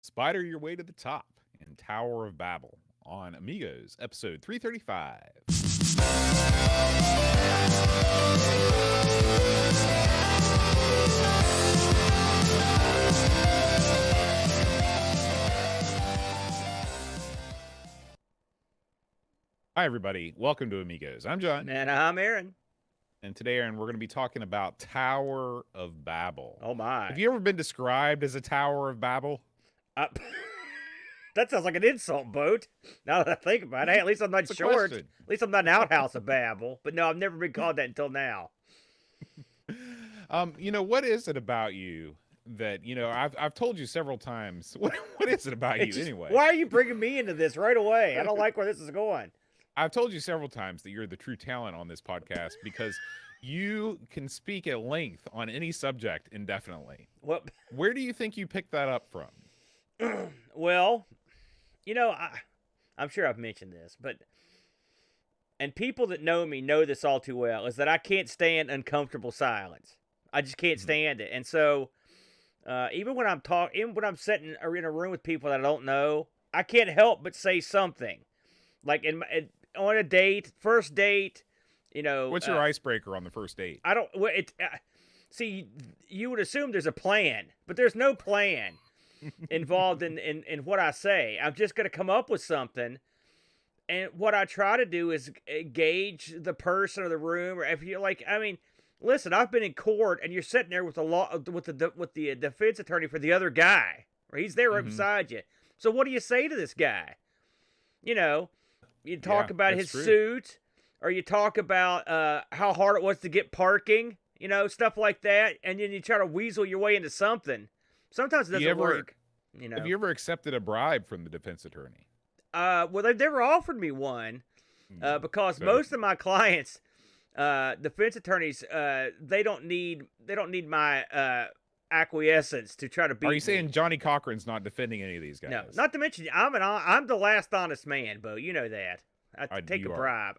Spider your way to the top in Tower of Babel on Amigos, episode 335. Hi, everybody. Welcome to Amigos. I'm John. And I'm Aaron. And today, Aaron, we're going to be talking about Tower of Babel. Oh, my. Have you ever been described as a Tower of Babel? That sounds like an insult, Boat. Now that I think about it, hey, at least I'm not short. Question. At least I'm not an outhouse of Babel. But no, I've never been called that until now. What is it about you that, I've told you several times. What is it about you anyway? Why are you bringing me into this right away? I don't like where this is going. I've told you several times that you're the true talent on this podcast because you can speak at length on any subject indefinitely. What? Where do you think you picked that up from? Well, I'm sure I've mentioned this, and people that know me know this all too well, is that I can't stand uncomfortable silence. I just can't stand it. And so, even when I'm sitting or in a room with people that I don't know, I can't help but say something. Like on a date, first date, What's your icebreaker on the first date? I don't. See, you would assume there's a plan, but there's no plan involved in what I say. I'm just gonna come up with something, and what I try to do is gauge the person or the room, or if you're like, listen, I've been in court, and you're sitting there with the defense attorney for the other guy, or he's there right beside you. So what do you say to this guy? You talk about his suit, or you talk about how hard it was to get parking, stuff like that, and then you try to weasel your way into something. Sometimes it doesn't work. Have you ever accepted a bribe from the defense attorney? Well, they've never offered me one because most of my clients, defense attorneys, they don't need my acquiescence to try to beat me. Are you saying Johnny Cochran's not defending any of these guys? No, not to mention I'm the last honest man, Bo. You know that. I take a bribe.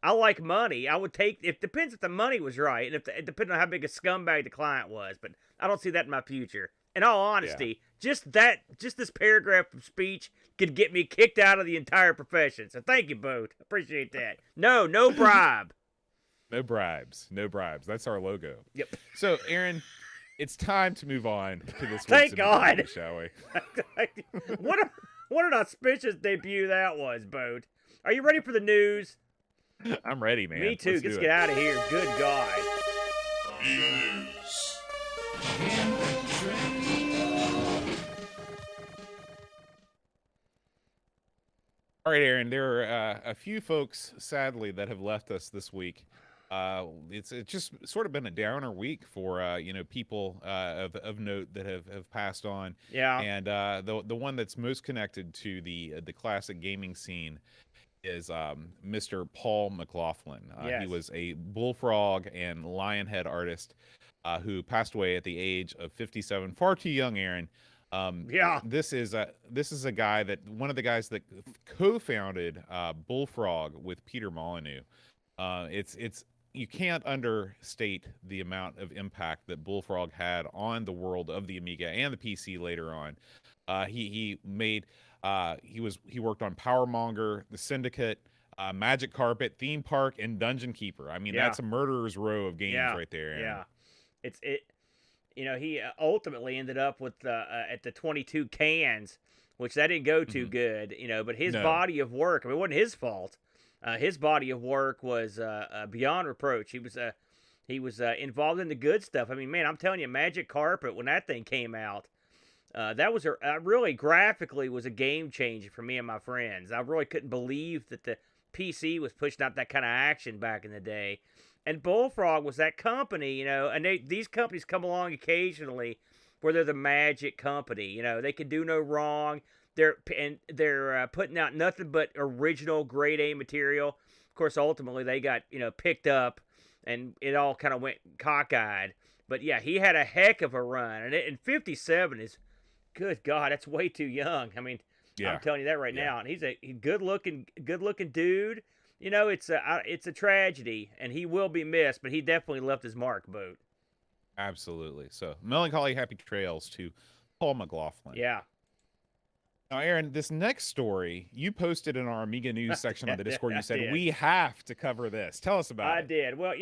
I like money. I would take. It depends if the money was right, and it depends on how big a scumbag the client was. But I don't see that in my future. In all honesty, just this paragraph of speech could get me kicked out of the entire profession. So thank you, Bo. Appreciate that. No bribe. No bribes. That's our logo. Yep. So, Aaron, it's time to move on to this. Thank God. News, shall we? What an auspicious debut that was, Bo. Are you ready for the news? I'm ready, man. Me too. Let's get out of here. Good God. News. All right, Aaron, there are a few folks, sadly, that have left us this week. It's just sort of been a downer week for people of note that have passed on. Yeah. And the one that's most connected to the classic gaming scene is Mr. Paul McLaughlin. Yes. He was a Bullfrog and Lionhead artist who passed away at the age of 57. Far too young, Aaron. This is a guy one of the guys that co-founded Bullfrog with Peter Molyneux. It's you can't understate the amount of impact that Bullfrog had on the world of the Amiga and the PC later on. He worked on Powermonger, The Syndicate, Magic Carpet, Theme Park, and Dungeon Keeper. That's a murderer's row of games right there. Aaron. Yeah, he ultimately ended up with at the 22 cans, which that didn't go too good. But his body of work, it wasn't his fault. His body of work was beyond reproach. He was involved in the good stuff. I'm telling you, Magic Carpet, when that thing came out, that was really graphically was a game changer for me and my friends. I really couldn't believe that the PC was pushing out that kind of action back in the day. And Bullfrog was that company, and these companies come along occasionally where they're the magic company. They can do no wrong. They're putting out nothing but original grade A material. Of course, ultimately they got picked up, and it all kind of went cockeyed. But yeah, he had a heck of a run, and 57 is, good God, that's way too young. I'm telling you that right now. And he's a good looking dude. It's a tragedy, and he will be missed. But he definitely left his mark, Boat. Absolutely. So melancholy, happy trails to Paul McLaughlin. Yeah. Now, Aaron, this next story you posted in our Amiga news section on the Discord. You said we have to cover this. Tell us about it. I did. Well,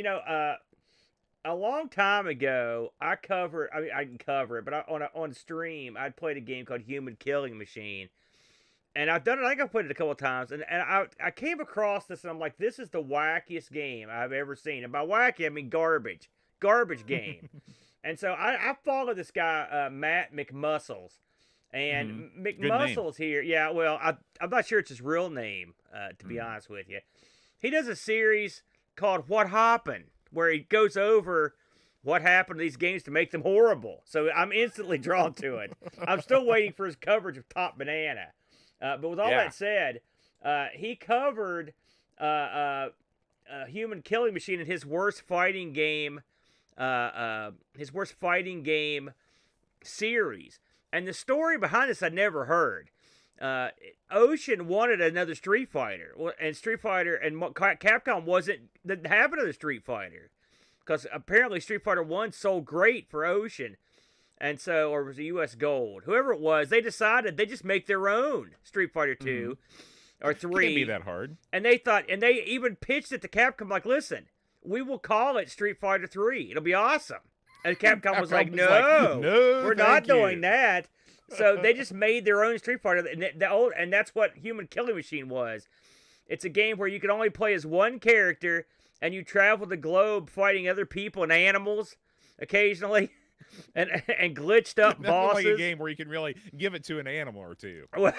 a long time ago, I covered. I mean, I can cover it, but on stream, I played a game called Human Killing Machine, and I've done it. I think I've played it a couple of times, and I came across this, and I'm like, this is the wackiest game I've ever seen. And by wacky, I mean garbage game. And so I followed this guy, Matt McMuscles. And McMuscles here, yeah, well, I'm not sure it's his real name, to be honest with you. He does a series called What Happened, where he goes over what happened to these games to make them horrible. So I'm instantly drawn to it. I'm still waiting for his coverage of Top Banana. But with all that said, he covered Human Killing Machine in his worst fighting game series. And the story behind this I'd never heard. Ocean wanted another Street Fighter, and Capcom didn't have another Street Fighter, because apparently Street Fighter 1 sold great for Ocean, and so, or was it US Gold, whoever it was, they decided they just make their own Street Fighter 2 or 3. Can't be that hard. And they even pitched it to Capcom like, listen, we will call it Street Fighter 3. It'll be awesome. And Capcom was like, no, we're not doing that. So they just made their own Street Fighter, and that's what Human Killing Machine was. It's a game where you can only play as one character, and you travel the globe fighting other people and animals occasionally, and glitched up bosses. Like a game where you can really give it to an animal or two. Well,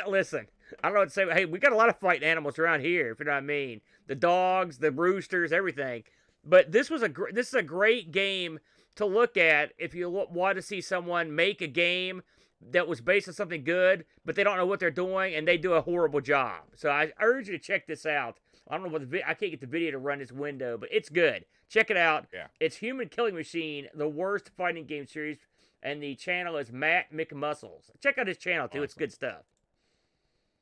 listen, I don't know what to say. Hey, we got a lot of fighting animals around here, if you know what I mean. The dogs, the roosters, everything. But this is a great game to look at if you want to see someone make a game that was based on something good, but they don't know what they're doing and they do a horrible job. So I urge you to check this out. I don't know what I can't get the video to run this window, but it's good. Check it out. Yeah. It's Human Killing Machine, the worst fighting game series, and the channel is Matt McMuscles. Check out his channel too. Awesome. It's good stuff.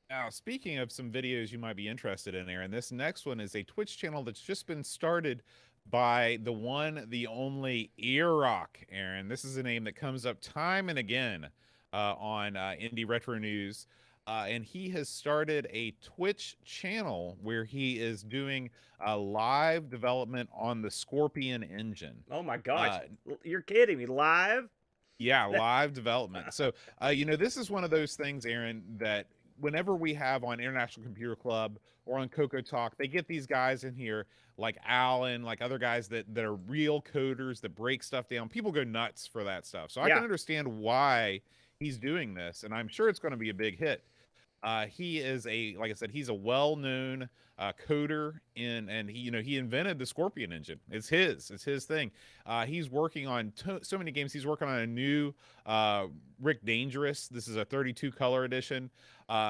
Now, speaking of some videos you might be interested in, Aaron, this next one is a Twitch channel that's just been started by the one, the only Earrock, Aaron. This is a name that comes up time and again on Indie Retro News. And he has started a Twitch channel where he is doing a live development on the Scorpion engine. Oh, my gosh. You're kidding me. Live? Yeah, live development. So, this is one of those things, Aaron, that whenever we have on International Computer Club or on Coco Talk, they get these guys in here like Alan, like other guys that are real coders that break stuff down. People go nuts for that stuff. So I can understand why he's doing this, and I'm sure it's going to be a big hit. He is like I said, he's a well-known coder and he invented the Scorpion engine. It's his thing. He's working on so many games. He's working on a new Rick Dangerous. This is a 32 color edition.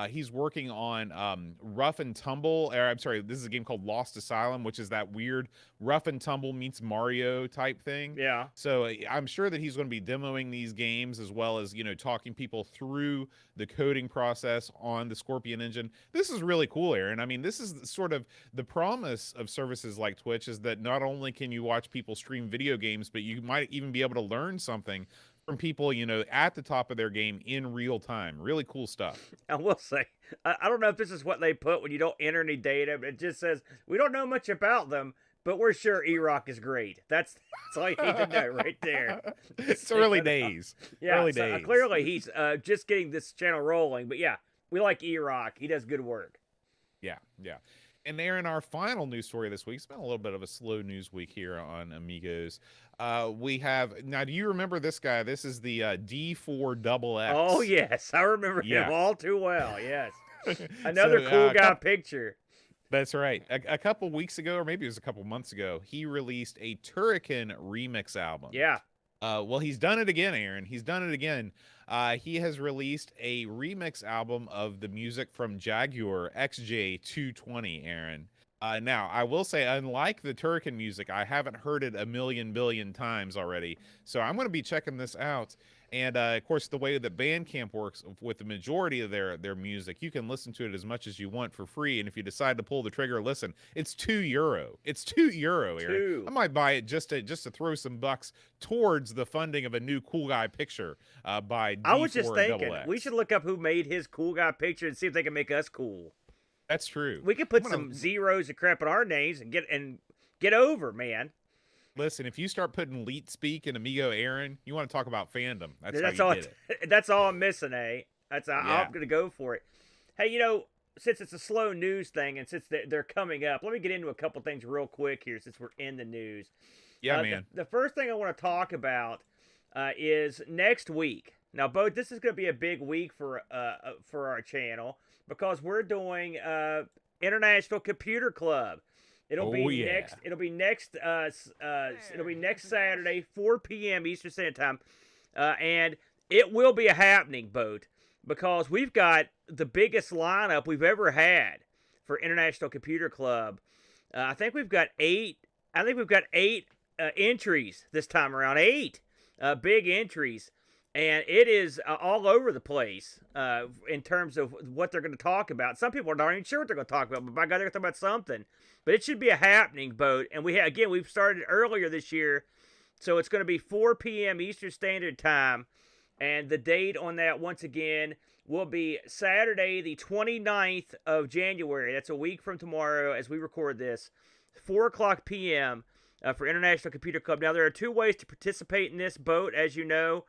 He's working on Rough and Tumble. This is a game called Lost Asylum, which is that weird Rough and Tumble meets Mario type thing. Yeah. So I'm sure that he's going to be demoing these games as well as, talking people through the coding process on the Scorpion engine. This is really cool, Aaron. I mean, this is sort of the promise of services like Twitch, is that not only can you watch people stream video games, but you might even be able to learn something from people, at the top of their game in real time. Really cool stuff. I will say, I don't know if this is what they put when you don't enter any data, but it just says, we don't know much about them, but we're sure E-Rock is great. That's all you need to know right there. It's early days. Yeah, early days. Clearly he's just getting this channel rolling. But yeah, we like E-Rock. He does good work. Yeah. And Aaron, our final news story this week, it's been a little bit of a slow news week here on Amigos. We have, now do you remember this guy? This is the D4XX. Oh, yes. I remember him all too well. Yes. Another cool guy picture. That's right. A couple weeks ago, or maybe it was a couple months ago, he released a Turrican remix album. Yeah. Well, he's done it again, Aaron. He's done it again. He has released a remix album of the music from Jaguar XJ220, Aaron. Now, I will say, unlike the Turrican music, I haven't heard it a million billion times already. So I'm going to be checking this out. And of course, the way that Bandcamp works with the majority of their music, you can listen to it as much as you want for free. And if you decide to pull the trigger, listen, it's €2. It's €2, Aaron. I might buy it just to throw some bucks towards the funding of a new Cool Guy picture by D4XX. I was just thinking we should look up who made his Cool Guy picture and see if they can make us cool. That's true. We could put some zeros and crap in our names and get over, man. Listen, if you start putting Leet Speak and Amigo Aaron, you want to talk about fandom. That's all, how you get it. That's all I'm missing, eh? That's how I'm going to go for it. Hey, since it's a slow news thing and since they're coming up, let me get into a couple things real quick here since we're in the news. Yeah, man. The first thing I want to talk about is next week. Now, Bo, this is going to be a big week for our channel because we're doing International Computer Club. It'll be next Saturday, 4 p.m. Eastern Standard Time, and it will be a happening, Boat, because we've got the biggest lineup we've ever had for International Computer Club. I think we've got eight entries this time around. 8 big entries, and it is all over the place in terms of what they're going to talk about. Some people are not even sure what they're going to talk about, but by God, they're going to talk about something. But it should be a happening, Boat. And we've started earlier this year, so it's going to be 4 p.m. Eastern Standard Time. And the date on that, once again, will be Saturday, the 29th of January. That's a week from tomorrow as we record this, 4 o'clock p.m. For International Computer Club. Now, there are 2 ways to participate in this, Boat, as you know.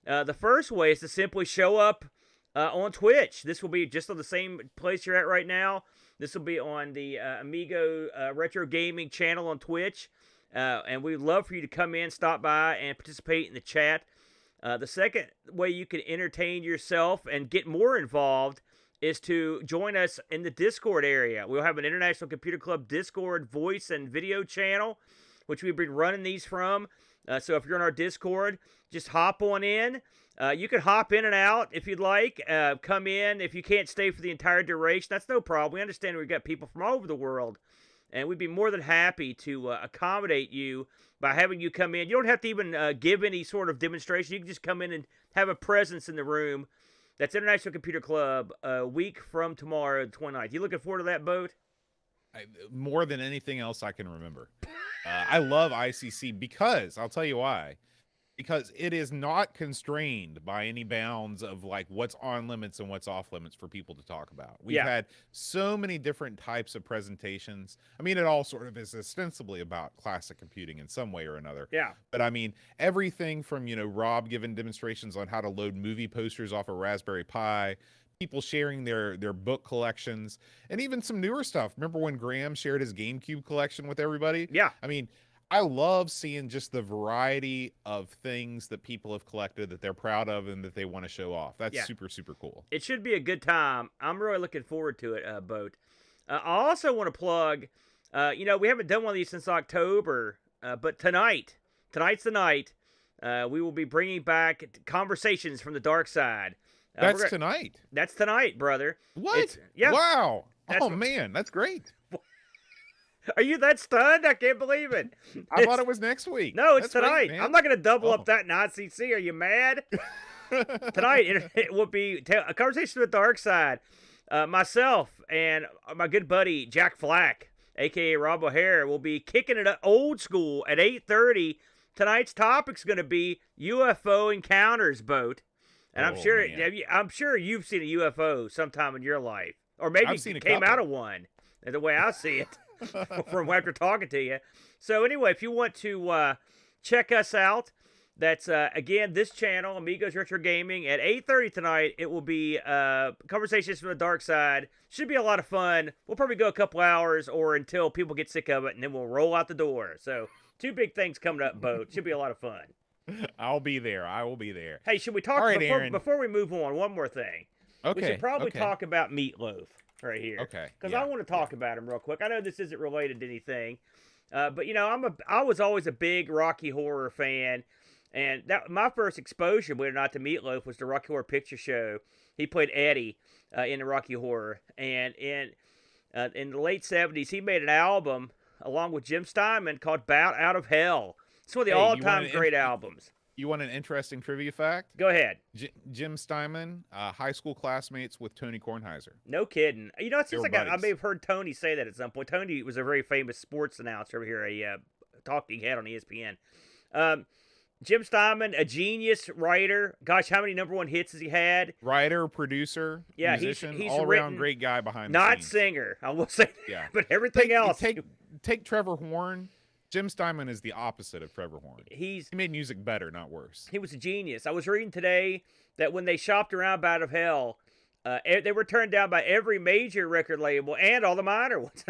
The first way is to simply show up on Twitch. This will be just on the same place you're at right now. This will be on the Amigo Retro Gaming channel on Twitch. And we'd love for you to come in, stop by, and participate in the chat. The second way you can entertain yourself and get more involved is to join us in the Discord area. We'll have an International Computer Club Discord voice and video channel, which we've been running these from. So if you're on our Discord, just hop on in. You can hop in and out if you'd like. Come in. If you can't stay for the entire duration, that's no problem. We understand we've got people from all over the world, and we'd be more than happy to accommodate you by having you come in. You don't have to even give any sort of demonstration. You can just come in and have a presence in the room. That's International Computer Club a week from tomorrow, the 29th. You looking forward to that, Boat? More than anything else I can remember. I love ICC because, I'll tell you why. Because it is not constrained by any bounds of like what's on limits and what's off limits for people to talk about. We've had so many different types of presentations. I mean, it all sort of is ostensibly about classic computing in some way or another. Yeah. But I mean, everything from, Rob giving demonstrations on how to load movie posters off a Raspberry Pi, people sharing their book collections, and even some newer stuff. Remember when Graham shared his GameCube collection with everybody? Yeah. I mean, I love seeing just the variety of things that people have collected that they're proud of and that they want to show off. That's super, super cool. It should be a good time. I'm really looking forward to it, Boat. I also want to plug, we haven't done one of these since October, but tonight's the night, we will be bringing back Conversations from the Dark Side. That's tonight. That's tonight, brother. What? Wow. Man, that's great. Are you that stunned? I can't believe it. I thought it was next week. No, it's tonight. Great, I'm not going to double up that in ICC. Are you mad? Tonight, it will be a conversation with the dark side. Myself and my good buddy, Jack Flack, a.k.a. Rob O'Hare, will be kicking it up old school at 8:30. Tonight's topic's going to be UFO encounters, Boat. And I'm sure you've seen a UFO sometime in your life. Or maybe you came out of one, the way I see it. From after talking to you. So anyway, if you want to check us out, that's again this channel, Amigos Retro Gaming, at 8:30 tonight. It will be Conversations from the Dark Side. Should be a lot of fun. We'll probably go a couple hours or until people get sick of it, and then we'll roll out the door. So 2 big things coming up, Boat. Should be a lot of fun. I'll be there. I will be there. Hey, should we talk before we move on? One more thing. Okay. We should probably talk about Meatloaf. Right here, okay. Because I want to talk about him real quick. I know this isn't related to anything, but I was always a big Rocky Horror fan, and my first exposure, believe it or not, to Meatloaf was the Rocky Horror Picture Show. He played Eddie in the Rocky Horror, and in the late '70s, he made an album along with Jim Steinman called "Bout Out of Hell." It's one of the all-time great albums. You want an interesting trivia fact? Go ahead. Jim Steinman, high school classmates with Tony Kornheiser. No kidding. You know, it seems like I may have heard Tony say that at some point. Tony was a very famous sports announcer over here, a talking head on ESPN. Jim Steinman, a genius writer. Gosh, how many #1 hits has he had? Writer, producer, musician, he's all-around great guy behind the scenes. Not singer, I will say. Yeah. But everything else. Take Trevor Horn. Jim Steinman is the opposite of Trevor Horn. He made music better, not worse. He was a genius. I was reading today that when they shopped around Bat of Hell, they were turned down by every major record label and all the minor ones.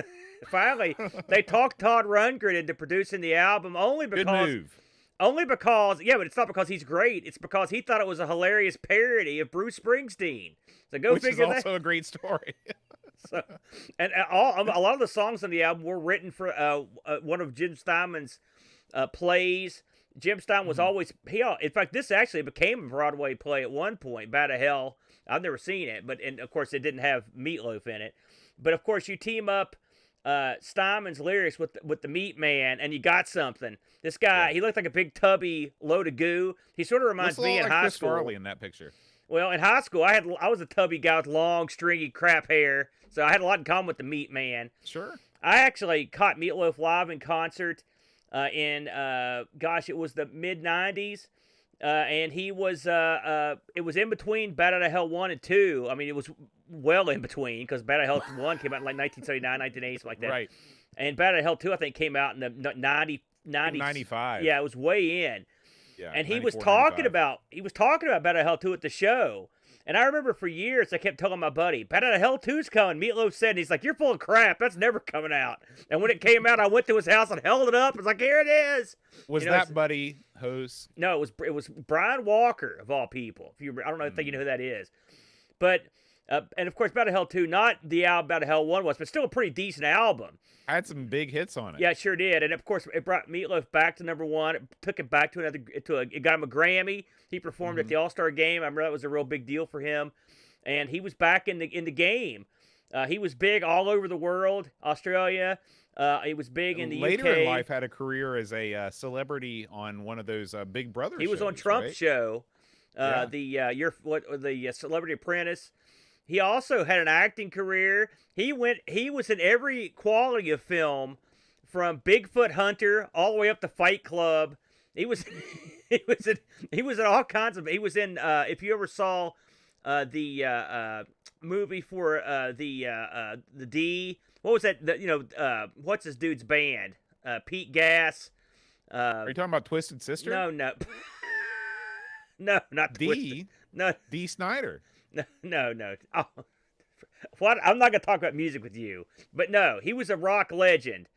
Finally, they talked Todd Rundgren into producing the album only because... Good move. Only because, yeah, but it's not because he's great. It's because he thought it was a hilarious parody of Bruce Springsteen. So go figure that. Which is also a great story. So, and a lot of the songs on the album were written for one of Jim Steinman's plays. Jim Steinman was always in fact, this actually became a Broadway play at one point. Bat of Hell. I've never seen it, and of course it didn't have Meatloaf in it. But of course you team up Steinman's lyrics with the Meat Man, and you got something. This guy, he looked like a big tubby load of goo. He sort of reminds me in high school. Farley in that picture. Well, in high school, I was a tubby guy with long, stringy crap hair, so I had a lot in common with the Meat Man. Sure. I actually caught Meatloaf live in concert in, it was the mid-'90s, and he was, it was in between Bat Out of Hell 1 and 2. I mean, it was well in between, because Bat Out of Hell 1 came out in like 1979, 1980, something like that. Right. And Bat Out of Hell 2, I think, came out in the 95. Yeah, it was way in. Yeah, and he was talking about Bat Out of Hell 2 at the show. And I remember for years I kept telling my buddy, Bat Out of Hell 2's coming. Meatloaf said, and he's like, "You're full of crap. That's never coming out." And when it came out, I went to his house and held it up. I was like, "Here it is." Was that buddy host? No, it was Brian Walker of all people. I don't know, I think you know who that is. But and of course, Bat Out of Hell 2, not the album Bat Out of Hell 1 was, but still a pretty decent album. I had some big hits on it. Yeah, it sure did. And of course, it brought Meatloaf back to #1. It took it back to it got him a Grammy. He performed at the All-Star game. I remember that was a real big deal for him. And he was back in the game. He was big all over the world, Australia. He was big in the UK. Later in life, had a career as a celebrity on one of those Big Brother shows. He was on Trump's show, yeah. the Celebrity Apprentice. He also had an acting career. He was in every quality of film, from Bigfoot Hunter all the way up to Fight Club. He was he was in all kinds of. He was in if you ever saw the movie for the D. What was that? What's this dude's band? Pete Gas. Are you talking about Twisted Sister? No, no, not D. Twisted. No, D. Snyder. No. Oh, what? I'm not gonna talk about music with you, but no, he was a rock legend.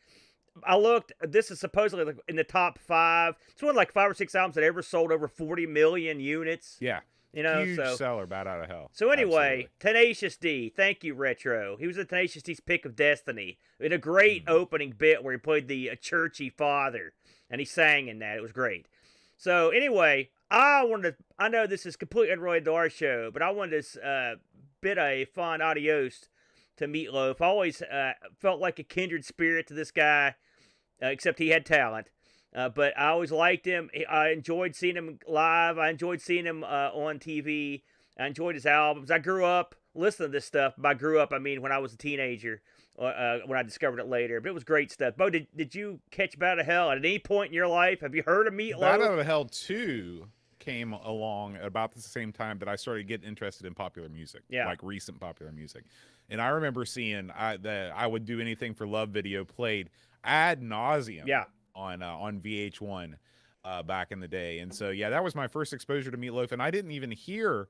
I looked. This is supposedly in the top 5. It's one of like 5 or 6 albums that ever sold over 40 million units. Yeah. Huge seller, Bat Out of Hell. So anyway, Absolutely. Tenacious D. Thank you, Retro. He was a Tenacious D's pick of destiny in a great opening bit where he played the churchy father, and he sang in that. It was great. So anyway, I know this is completely unrelated to our show, but I wanted to bid a fond adios to Meatloaf. I always felt like a kindred spirit to this guy, except he had talent. But I always liked him. I enjoyed seeing him live. I enjoyed seeing him on TV. I enjoyed his albums. I grew up listening to this stuff. By grew up, I mean when I was a teenager, when I discovered it later. But it was great stuff. Bo, did you catch Bat Out of Hell at any point in your life? Have you heard of Meatloaf? Bat Out of Hell 2 came along about the same time that I started getting interested in popular music, like recent popular music. And I remember seeing that I Would Do Anything for Love video played ad nauseum on VH1 back in the day. And so, that was my first exposure to Meatloaf. And I didn't even hear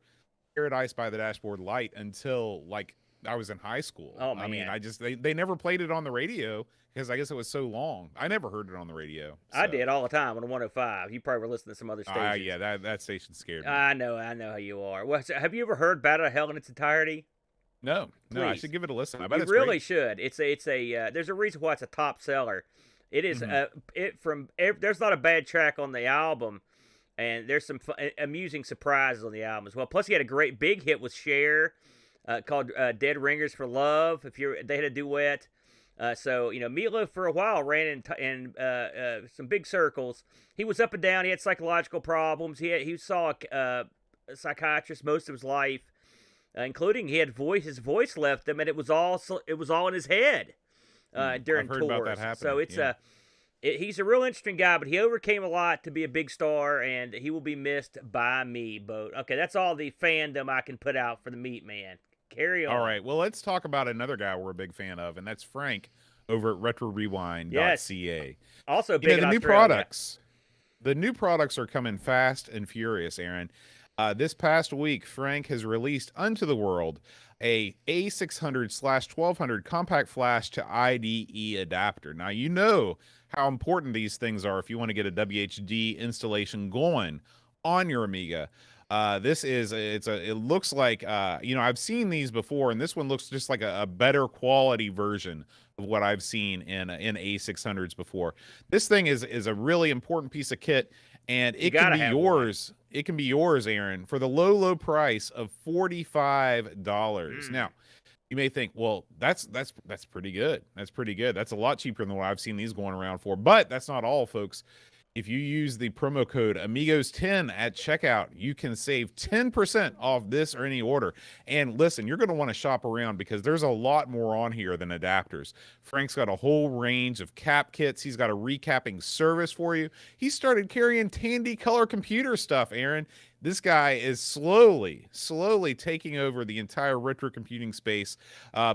Paradise by the Dashboard Light until like I was in high school. Oh, man. I mean, they never played it on the radio because I guess it was so long. I never heard it on the radio. So. I did all the time on 105. You probably were listening to some other stations. Yeah, that station scared me. I know how you are. Well, so have you ever heard Bat Out of Hell in its entirety? No, Please. I should give it a listen. I bet you really should. It's a there's a reason why it's a top seller. It is there's not a bad track on the album, and there's some amusing surprises on the album as well. Plus, he had a great big hit with Cher called "Dead Ringers for Love." They had a duet. So Meatloaf for a while ran in some big circles. He was up and down. He had psychological problems. He saw a psychiatrist most of his life, including he had his voice left him, and it was all in his head during I've heard tours. about that happening. So it's he's a real interesting guy, but he overcame a lot to be a big star, and he will be missed by me, Boat. Okay, that's all the fandom I can put out for the Meat Man. Carry on. All right. Well, let's talk about another guy we're a big fan of, and that's Frank over at RetroRewind.ca. Yes. Also big in the Australia. new products are coming fast and furious, Aaron. This past week, Frank has released unto the world a A600/1200 compact flash to IDE adapter. Now, you know how important these things are if you want to get a WHD installation going on your Amiga. It looks like, I've seen these before, and this one looks just like a better quality version of what I've seen in A600s before. This thing is a really important piece of kit, and it can be yours. It can be yours, Aaron, for the low price of $45. Now, you may think, well, that's pretty good. That's pretty good. That's a lot cheaper than what I've seen these going around for. But that's not all, folks. If you use the promo code Amigos10 at checkout, you can save 10% off this or any order. And listen, you're going to want to shop around because there's a lot more on here than adapters. Frank's got a whole range of cap kits. He's got a recapping service for you. He started carrying Tandy color computer stuff, Aaron. This guy is slowly taking over the entire retro computing space.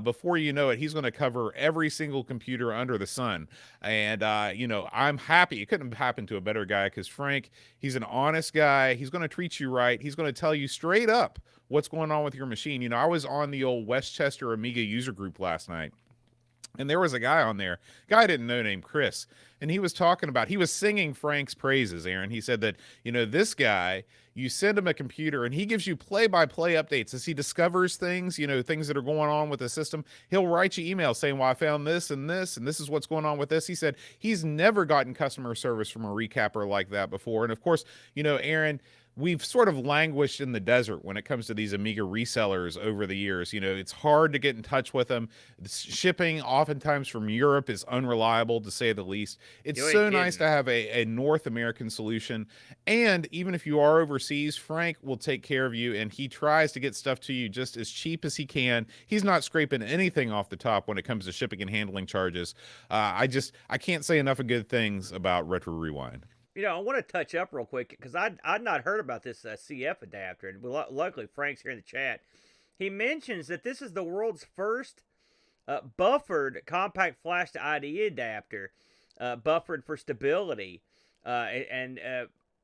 Before you know it, he's going to cover every single computer under the sun. And, I'm happy. It couldn't have happened to a better guy because Frank, he's an honest guy. He's going to treat you right. He's going to tell you straight up what's going on with your machine. I was on the old Westchester Amiga user group last night, and there was a guy on there, guy I didn't know, named Chris. And he was singing Frank's praises, Aaron. He said that, this guy, you send him a computer and he gives you play-by-play updates as he discovers things, things that are going on with the system. He'll write you emails saying, well, I found this, and this is what's going on with this. He said he's never gotten customer service from a recapper like that before. And of course, Aaron, we've sort of languished in the desert when it comes to these Amiga resellers over the years. It's hard to get in touch with them. The shipping oftentimes from Europe is unreliable, to say the least. It's so nice to have a North American solution. And even if you are overseas, Frank will take care of you, and he tries to get stuff to you just as cheap as he can. He's not scraping anything off the top when it comes to shipping and handling charges. I can't say enough of good things about Retro Rewind. I want to touch up real quick because I'd not heard about this CF adapter, and luckily Frank's here in the chat. He mentions that this is the world's first buffered compact flash to IDE adapter, buffered for stability, and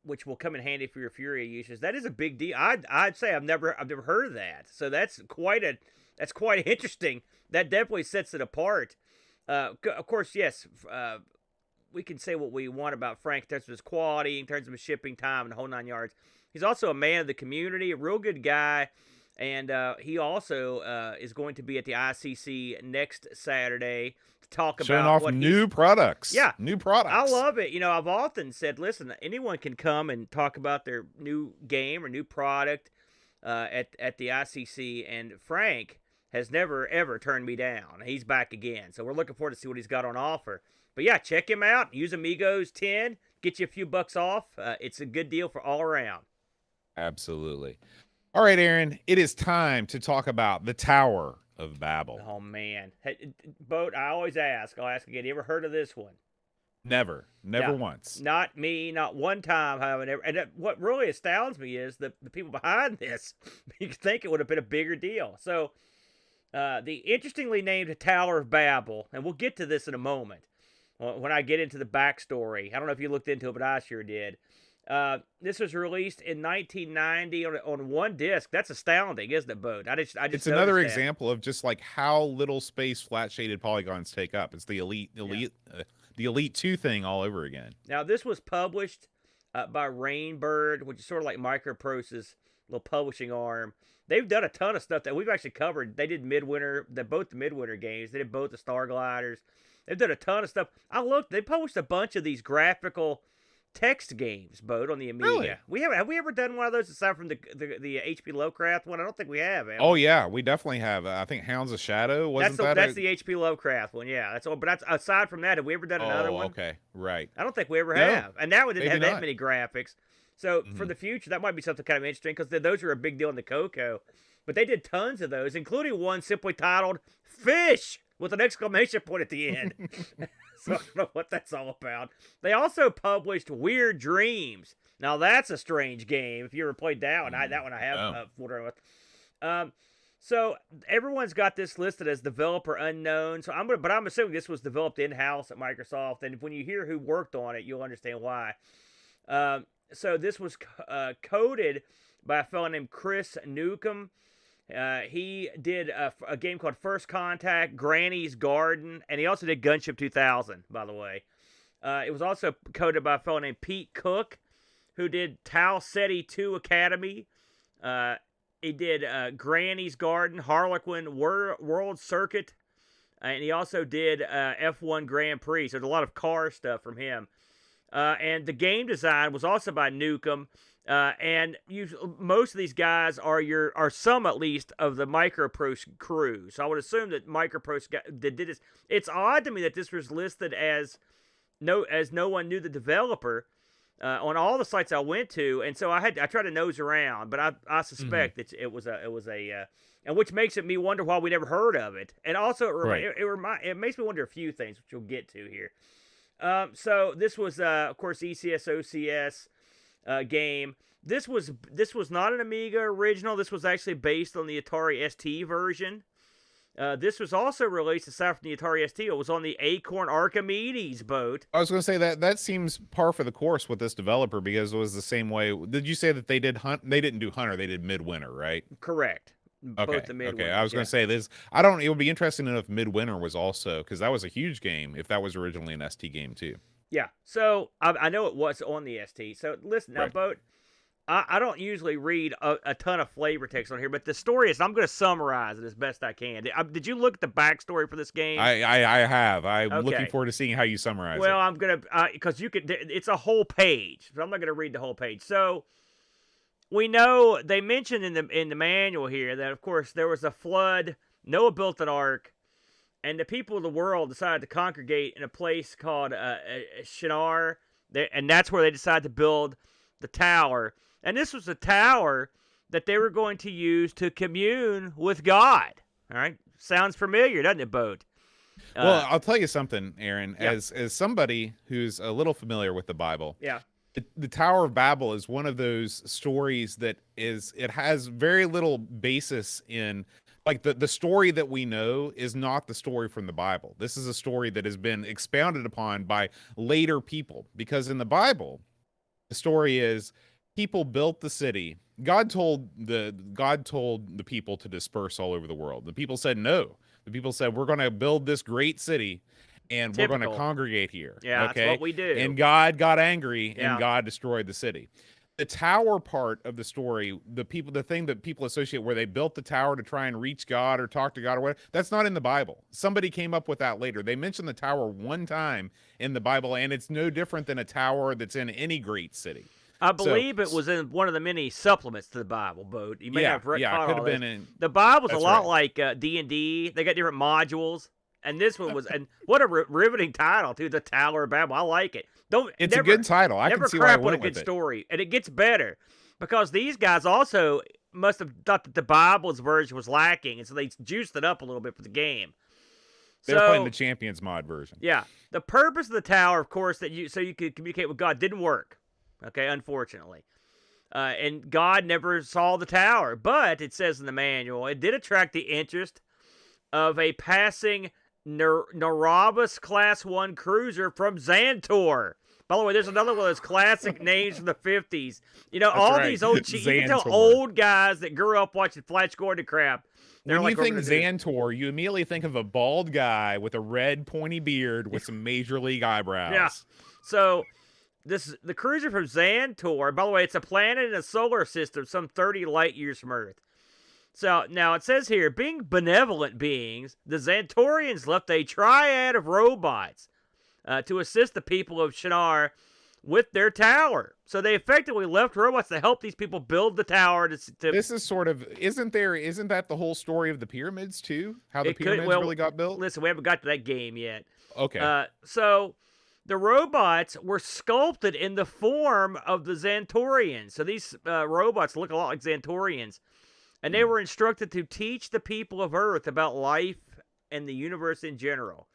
which will come in handy for your Furia uses. That is a big deal. I'd say I've never heard of that. So that's quite interesting. That definitely sets it apart. Of course, yes. We can say what we want about Frank in terms of his quality, in terms of his shipping time, and the whole 9 yards. He's also a man of the community, a real good guy, and he also is going to be at the ICC next Saturday to talk showing about off new products. Yeah, new products. I love it. I've often said, listen, anyone can come and talk about their new game or new product at the ICC, and Frank has never ever turned me down. He's back again, so we're looking forward to see what he's got on offer. But yeah, check him out. Use Amigos 10. Get you a few bucks off. It's a good deal for all around. Absolutely. All right, Aaron. It is time to talk about the Tower of Babel. Oh, man. Hey, Boat, I'll ask again. You ever heard of this one? Never once. Not me. Not one time. However, and what really astounds me is the people behind this. You think it would have been a bigger deal. So, the interestingly named Tower of Babel, and we'll get to this in a moment. When I get into the backstory, I don't know if you looked into it, but I sure did. This was released in 1990 on one disc. That's astounding, isn't it, Boat? It's another example of just like how little space flat shaded polygons take up. It's the Elite 2 thing all over again. Now, this was published by Rainbird, which is sort of like Microprose's little publishing arm. They've done a ton of stuff that we've actually covered. They did both the Midwinter games. They did both the Star Gliders. They've done a ton of stuff. They published a bunch of these graphical text games, Boat, on the Amiga. Really? Have we ever done one of those aside from the H.P. Lovecraft one? I don't think we have. Oh yeah, we definitely have. I think Hounds of Shadow wasn't that's the H.P. Lovecraft one. Yeah, that's all. But that's aside from that. Have we ever done another one? Oh, okay, right. I don't think we ever have. And that one didn't have that many graphics. So for the future, that might be something kind of interesting because those are a big deal in the Coco. But they did tons of those, including one simply titled "Fish" with an exclamation point at the end. So I don't know what that's all about. They also published Weird Dreams. Now that's a strange game. If you ever played that one, that one I have fooled around with. So everyone's got this listed as developer unknown. So I'm assuming this was developed in-house at Microsoft. And when you hear who worked on it, you'll understand why. So this was coded by a fellow named Chris Newcomb. He did a game called First Contact, Granny's Garden, and he also did Gunship 2000, by the way. It was also coded by a fellow named Pete Cooke, who did Tau Ceti 2 Academy. He did Granny's Garden, Harlequin World Circuit, and he also did F1 Grand Prix. So there's a lot of car stuff from him. And the game design was also by Newcomb. And most of these guys are some at least of the Microprose crew. So I would assume that Microprose did this. It's odd to me that this was listed as no one knew the developer on all the sites I went to, and so I tried to nose around, but I suspect that it was a and which makes me wonder why we never heard of it. And also it makes me wonder a few things, which we'll get to here. So this was of course ECS OCS. Game. This was not an Amiga original. This was actually based on the Atari ST version. This was also released aside from the Atari ST. It was on the Acorn Archimedes boat. I was going to say that seems par for the course with this developer because it was the same way. Did you say that they did Hunt? They didn't do Hunter. They did Midwinter, right? Correct. Okay. Both the Midwinter. Okay. I was going to say this. It would be interesting enough if Midwinter was also, because that was a huge game. If that was originally an ST game too. Yeah, so I know it was on the ST. So listen, now, Boat, I don't usually read a ton of flavor text on here, but the story is, I'm going to summarize it as best I can. Did you look at the backstory for this game? I have. I'm looking forward to seeing how you summarize it. Well, I'm going to, because it's a whole page, but I'm not going to read the whole page. So we know, they mentioned in the manual here that, of course, there was a flood, Noah built an ark, and the people of the world decided to congregate in a place called Shinar, and that's where they decided to build the tower. And this was the tower that they were going to use to commune with God. All right, sounds familiar, doesn't it, Boat? Well, I'll tell you something, Aaron. Yeah. As somebody who's a little familiar with the Bible, the Tower of Babel is one of those stories that it has very little basis in. Like the story that we know is not the story from the Bible. This is a story that has been expounded upon by later people. Because in the Bible, the story is people built the city. God told the people to disperse all over the world. The people said no. The people said, we're going to build this great city and we're going to congregate here. Yeah, okay? That's what we do. And God got angry and God destroyed the city. The tower part of the story, the thing that people associate where they built the tower to try and reach God or talk to God or whatever, that's not in the Bible. Somebody came up with that later. They mentioned the tower one time in the Bible, and it's no different than a tower that's in any great city. I believe it was in one of the many supplements to the Bible, Boat. You may have it could have been in. The Bible's a lot like D&D. They got different modules. And this one was, and what a riveting title, too, the Tower of Babel. I like it. It's a good title. I can see why I went with it. Never crap on a good story. And it gets better because these guys also must have thought that the Bible's version was lacking, and so they juiced it up a little bit for the game. They're playing the Champions mod version. Yeah. The purpose of the tower, of course, so you could communicate with God didn't work. Okay, unfortunately. And God never saw the tower. But, it says in the manual, it did attract the interest of a passing Narabas Class 1 cruiser from Xantor. By the way, there's another one of those classic names from the 50s. You know, these old you can tell old guys that grew up watching Flash Gordon crap. When you think Xantor, you immediately think of a bald guy with a red pointy beard with some major league eyebrows. Yeah. So this is the cruiser from Xantor. By the way, it's a planet in a solar system some 30 light years from Earth. So, now it says here, being benevolent beings, the Xantorians left a triad of robots to assist the people of Shinar with their tower. So they effectively left robots to help these people build the tower. This is sort of, isn't that the whole story of the pyramids too? How the pyramids really got built? Listen, we haven't got to that game yet. Okay. So the robots were sculpted in the form of the Xantorians. So these robots look a lot like Xantorians. And they were instructed to teach the people of Earth about life and the universe in general.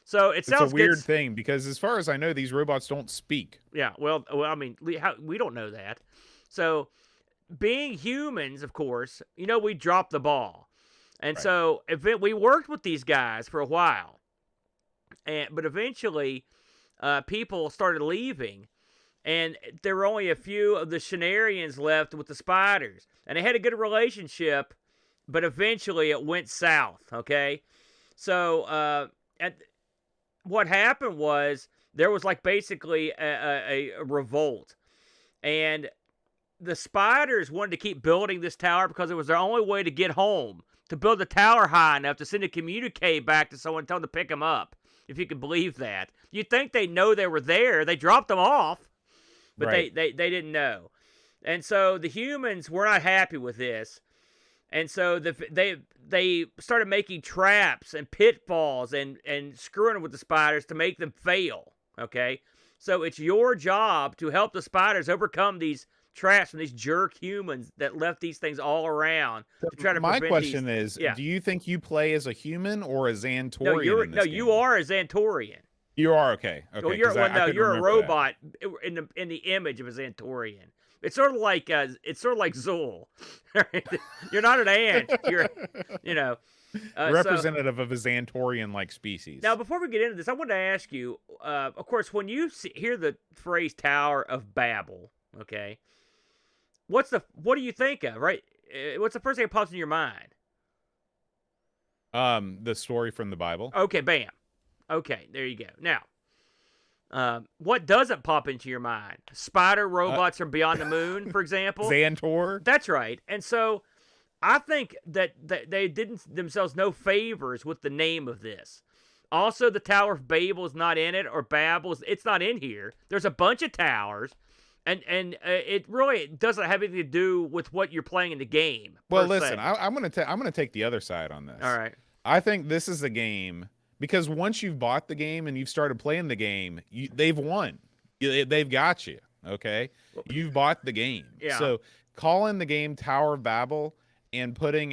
So it's a weird thing, because as far as I know, these robots don't speak. Yeah, well, I mean, we don't know that. So being humans, of course, we dropped the ball. And Right. so we worked with these guys for a while. But eventually, people started leaving. And there were only a few of the Shenarians left with the spiders. And they had a good relationship, but eventually it went south, okay? So what happened was there was like basically a revolt. And the spiders wanted to keep building this tower because it was their only way to get home, to build the tower high enough to send a communique back to someone and tell them to pick them up, if you could believe that. You'd think they know they were there. They dropped them off. But right. they didn't know. And so the humans were not happy with this. And so they started making traps and pitfalls and screwing with the spiders to make them fail, okay? So it's your job to help the spiders overcome these traps from these jerk humans that left these things all around to try to prevent My question is, do you think you play as a human or a Xantorian? You are a Xantorian. You are, okay. Well, you're a robot in the image of a Xantorian. It's sort of like Zool. You're not an ant. You're, representative of a Xantorian-like species. Now, before we get into this, I wanted to ask you. Of course, when you hear the phrase Tower of Babel, okay, what do you think of? Right? What's the first thing that pops in your mind? The story from the Bible. Okay, bam. Okay, there you go. Now, what doesn't pop into your mind? Spider robots from Beyond the Moon, for example? Xantor? That's right. And so I think that they did themselves no favors with the name of this. Also, the Tower of Babel is not in it, or Babel. It's not in here. There's a bunch of towers, and it really doesn't have anything to do with what you're playing in the game. Well, listen, I'm gonna take the other side on this. All right. I think this is a game... Because once you've bought the game and you've started playing the game, they've won. They've got you, okay? You've bought the game. Yeah. So calling the game Tower of Babel and putting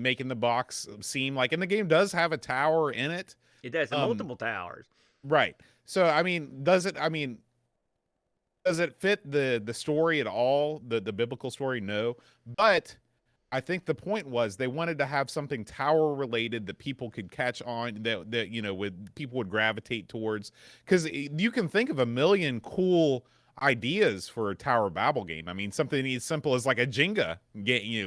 making the box seem like, and the game does have a tower in it. It does, multiple towers. Right. So, I mean, does it fit the story at all? The biblical story? No. But... I think the point was they wanted to have something tower related that people could catch on, that people would gravitate towards, because you can think of a million cool ideas for a Tower of Babel game. I mean, something as simple as like a Jenga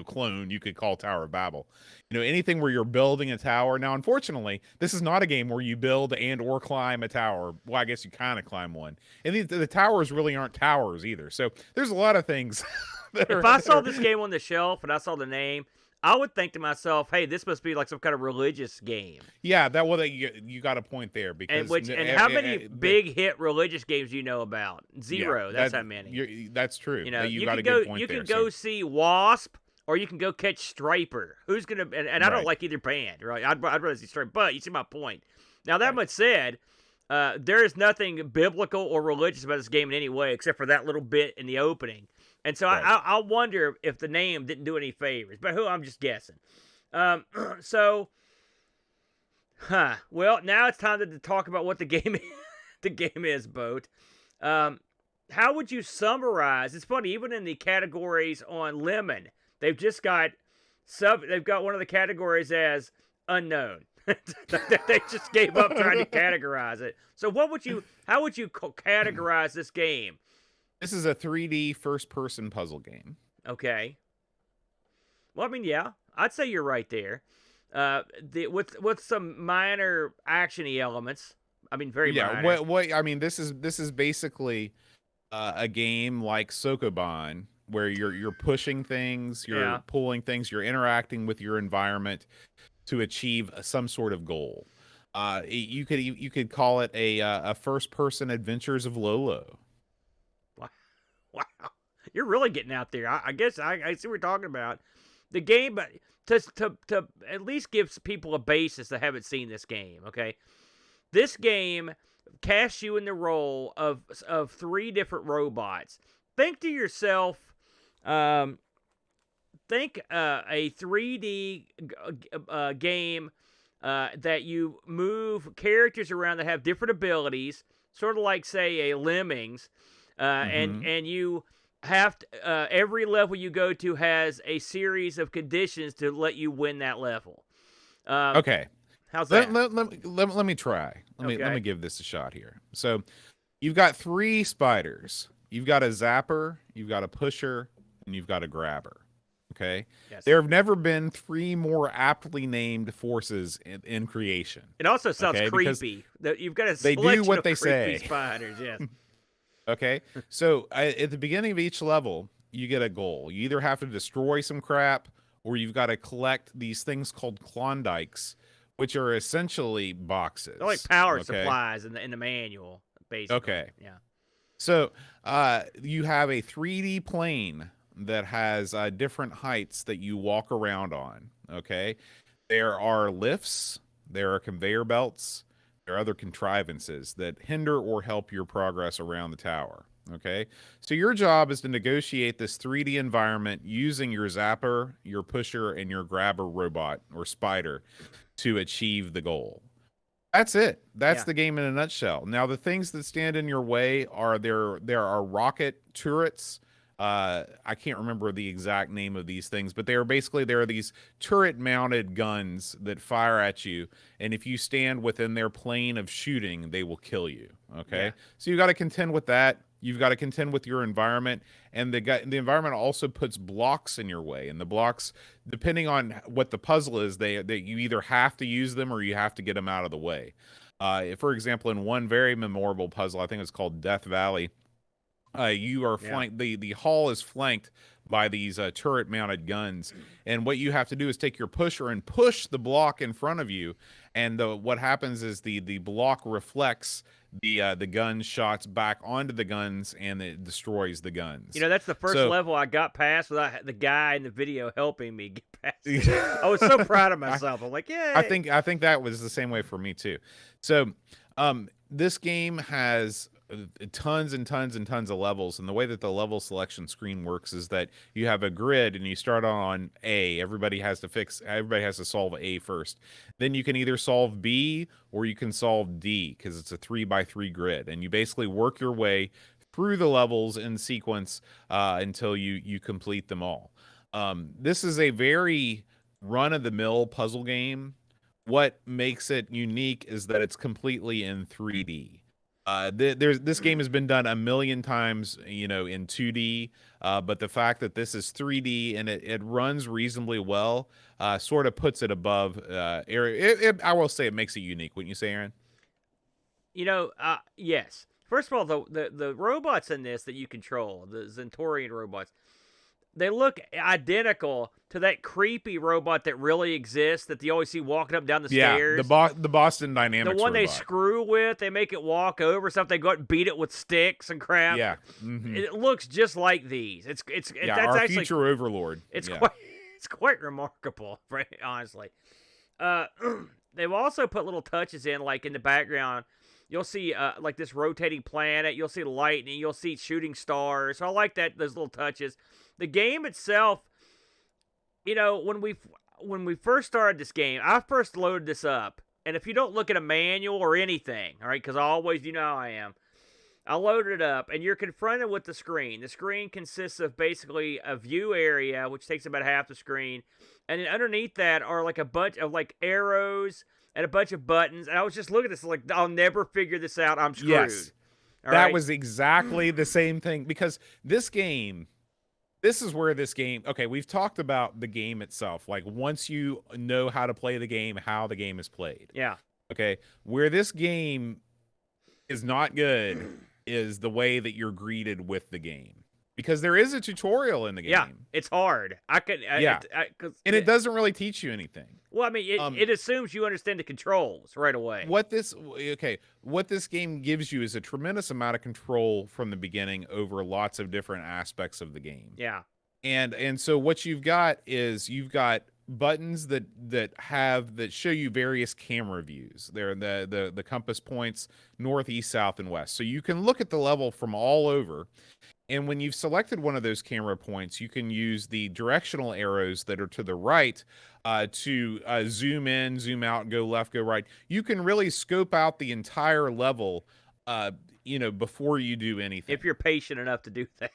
clone you could call Tower of Babel. Anything where you're building a tower. Now, unfortunately, this is not a game where you build and or climb a tower. Well, I guess you kind of climb one. And the towers really aren't towers either. So there's a lot of things. If I saw this game on the shelf and I saw the name, I would think to myself, "Hey, this must be like some kind of religious game." Yeah, you got a point there, because and how many big hit religious games do you know about? Zero. Yeah, that's how many. That's true. You got a good point there. You can go see Wasp, or you can go catch Striper. Who's gonna? And I don't like either band, right? I'd rather see Striper, but you see my point. Now that much said, there is nothing biblical or religious about this game in any way, except for that little bit in the opening. And so right. I wonder if the name didn't do any favors, but I'm just guessing. Well, now it's time to talk about what the game is, Boat. How would you summarize? It's funny, even in the categories on Lemon, they've just got they've got one of the categories as unknown. They just gave up trying to categorize it. So how would you categorize this game? This is a 3D first-person puzzle game. Okay. Well, I mean, yeah, I'd say you're right there. With some minor actiony elements. I mean, very minor. What I mean, this is basically a game like Sokoban, where you're pushing things, you're pulling things, you're interacting with your environment to achieve some sort of goal. You could call it a first-person Adventures of Lolo. Wow, you're really getting out there. I guess I see what we're talking about. The game, but to at least give people a basis that haven't seen this game. Okay, this game casts you in the role of 3 different robots. Think to yourself, think a 3D game that you move characters around that have different abilities, sort of like, say, a Lemmings, and you have to, every level you go to has a series of conditions to let you win that level. Okay. How's that? Let me try. Let me give this a shot here. So you've got 3 spiders. You've got a zapper, you've got a pusher, and you've got a grabber. Okay. Yes. There have never been 3 more aptly named forces in creation. It also sounds creepy. That you've got a selection they do what of they creepy say. Spiders. Yes. Okay. So at the beginning of each level, you get a goal. You either have to destroy some crap, or you've got to collect these things called Klondikes, which are essentially boxes. They're like power supplies in the manual, basically. Okay. Yeah. So you have a 3D plane that has different heights that you walk around on. Okay. There are lifts. There are conveyor belts. There are other contrivances that hinder or help your progress around the tower. Okay. So your job is to negotiate this 3D environment using your zapper, your pusher, and your grabber robot or spider to achieve the goal. That's it. That's the game in a nutshell. Now, the things that stand in your way are there are rocket turrets. I can't remember the exact name of these things, but there are these turret-mounted guns that fire at you, and if you stand within their plane of shooting, they will kill you. Okay, so you got to contend with that. You've got to contend with your environment, and the environment also puts blocks in your way, and the blocks, depending on what the puzzle is, that you either have to use them or you have to get them out of the way. For example, in one very memorable puzzle, I think it's called Death Valley. You are flanked. The hall is flanked by these turret-mounted guns, and what you have to do is take your pusher and push the block in front of you. And what happens is the block reflects the gun shots back onto the guns, and it destroys the guns. You know, that's the first level I got past without the guy in the video helping me get past. I was so proud of myself. I'm like, yeah. I think that was the same way for me too. So, this game has tons and tons and tons of levels, and the way that the level selection screen works is that you have a grid and you start on A. Everybody has to solve A first. Then you can either solve B or you can solve D, because it's a 3x3 grid, and you basically work your way through the levels in sequence until you complete them all. This is a very run-of-the-mill puzzle game. What makes it unique is that it's completely in 3D. This game has been done a million times, in 2D, but the fact that this is 3D and it runs reasonably well, sort of puts it above. I will say it makes it unique. Wouldn't you say, Aaron? Yes. First of all, the robots in this that you control, the Zentorian robots, they look identical to that creepy robot that really exists that you always see walking up and down the stairs. The Boston Dynamics The one robot. they screw with, they make it walk over stuff. They go out and beat it with sticks and crap. Yeah. It looks just like these. That's our actually future overlord. It's quite remarkable, honestly. They've also put little touches in, like in the background. You'll see like this rotating planet. You'll see lightning. You'll see shooting stars. So I like those little touches. The game itself, when we first started this game, I first loaded this up. And if you don't look at a manual or anything, all right, because I always, how I am, I loaded it up, and you're confronted with the screen. The screen consists of basically a view area, which takes about half the screen. And then underneath that are like a bunch of like arrows and a bunch of buttons. And I was just looking at this like, I'll never figure this out. I'm screwed. Yes, that was exactly the same thing, because this is where this game, okay, we've talked about the game itself. Like, once you know how to play the game, how the game is played. Yeah. Okay. Where this game is not good is the way that you're greeted with the game. Because there is a tutorial in the game. Yeah, it's hard. It doesn't really teach you anything. Well, I mean, it assumes you understand the controls right away. What this game gives you is a tremendous amount of control from the beginning over lots of different aspects of the game. Yeah. And so what you've got is you've got buttons that show you various camera views. They're the compass points north, east, south, and west. So you can look at the level from all over. And when you've selected one of those camera points, you can use the directional arrows that are to the right to zoom in, zoom out, go left, go right. You can really scope out the entire level, before you do anything. If you're patient enough to do that,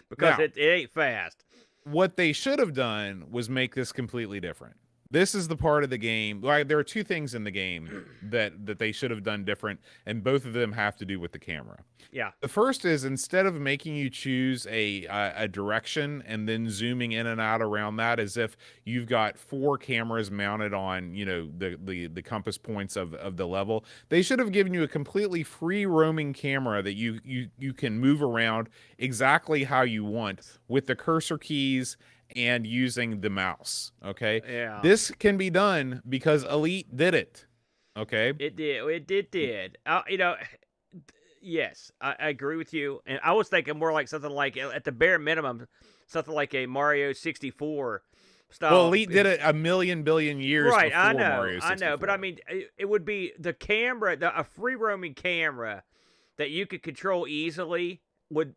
because it ain't fast. What they should have done was make this completely different. This is the part of the game. Like, there are two things in the game that they should have done different, and both of them have to do with the camera. Yeah. The first is, instead of making you choose a direction and then zooming in and out around that, as if you've got 4 cameras mounted on, the compass points of the level, they should have given you a completely free roaming camera that you can move around exactly how you want with the cursor keys and using the mouse. Okay. Yeah. This can be done because Elite did it. Okay. It did. Yes, I agree with you. And I was thinking more like something like, at the bare minimum, something like a Mario 64 style. Well, Elite did it a million billion years before Mario 64. I know, but I mean, it would be the camera, a free roaming camera that you could control easily would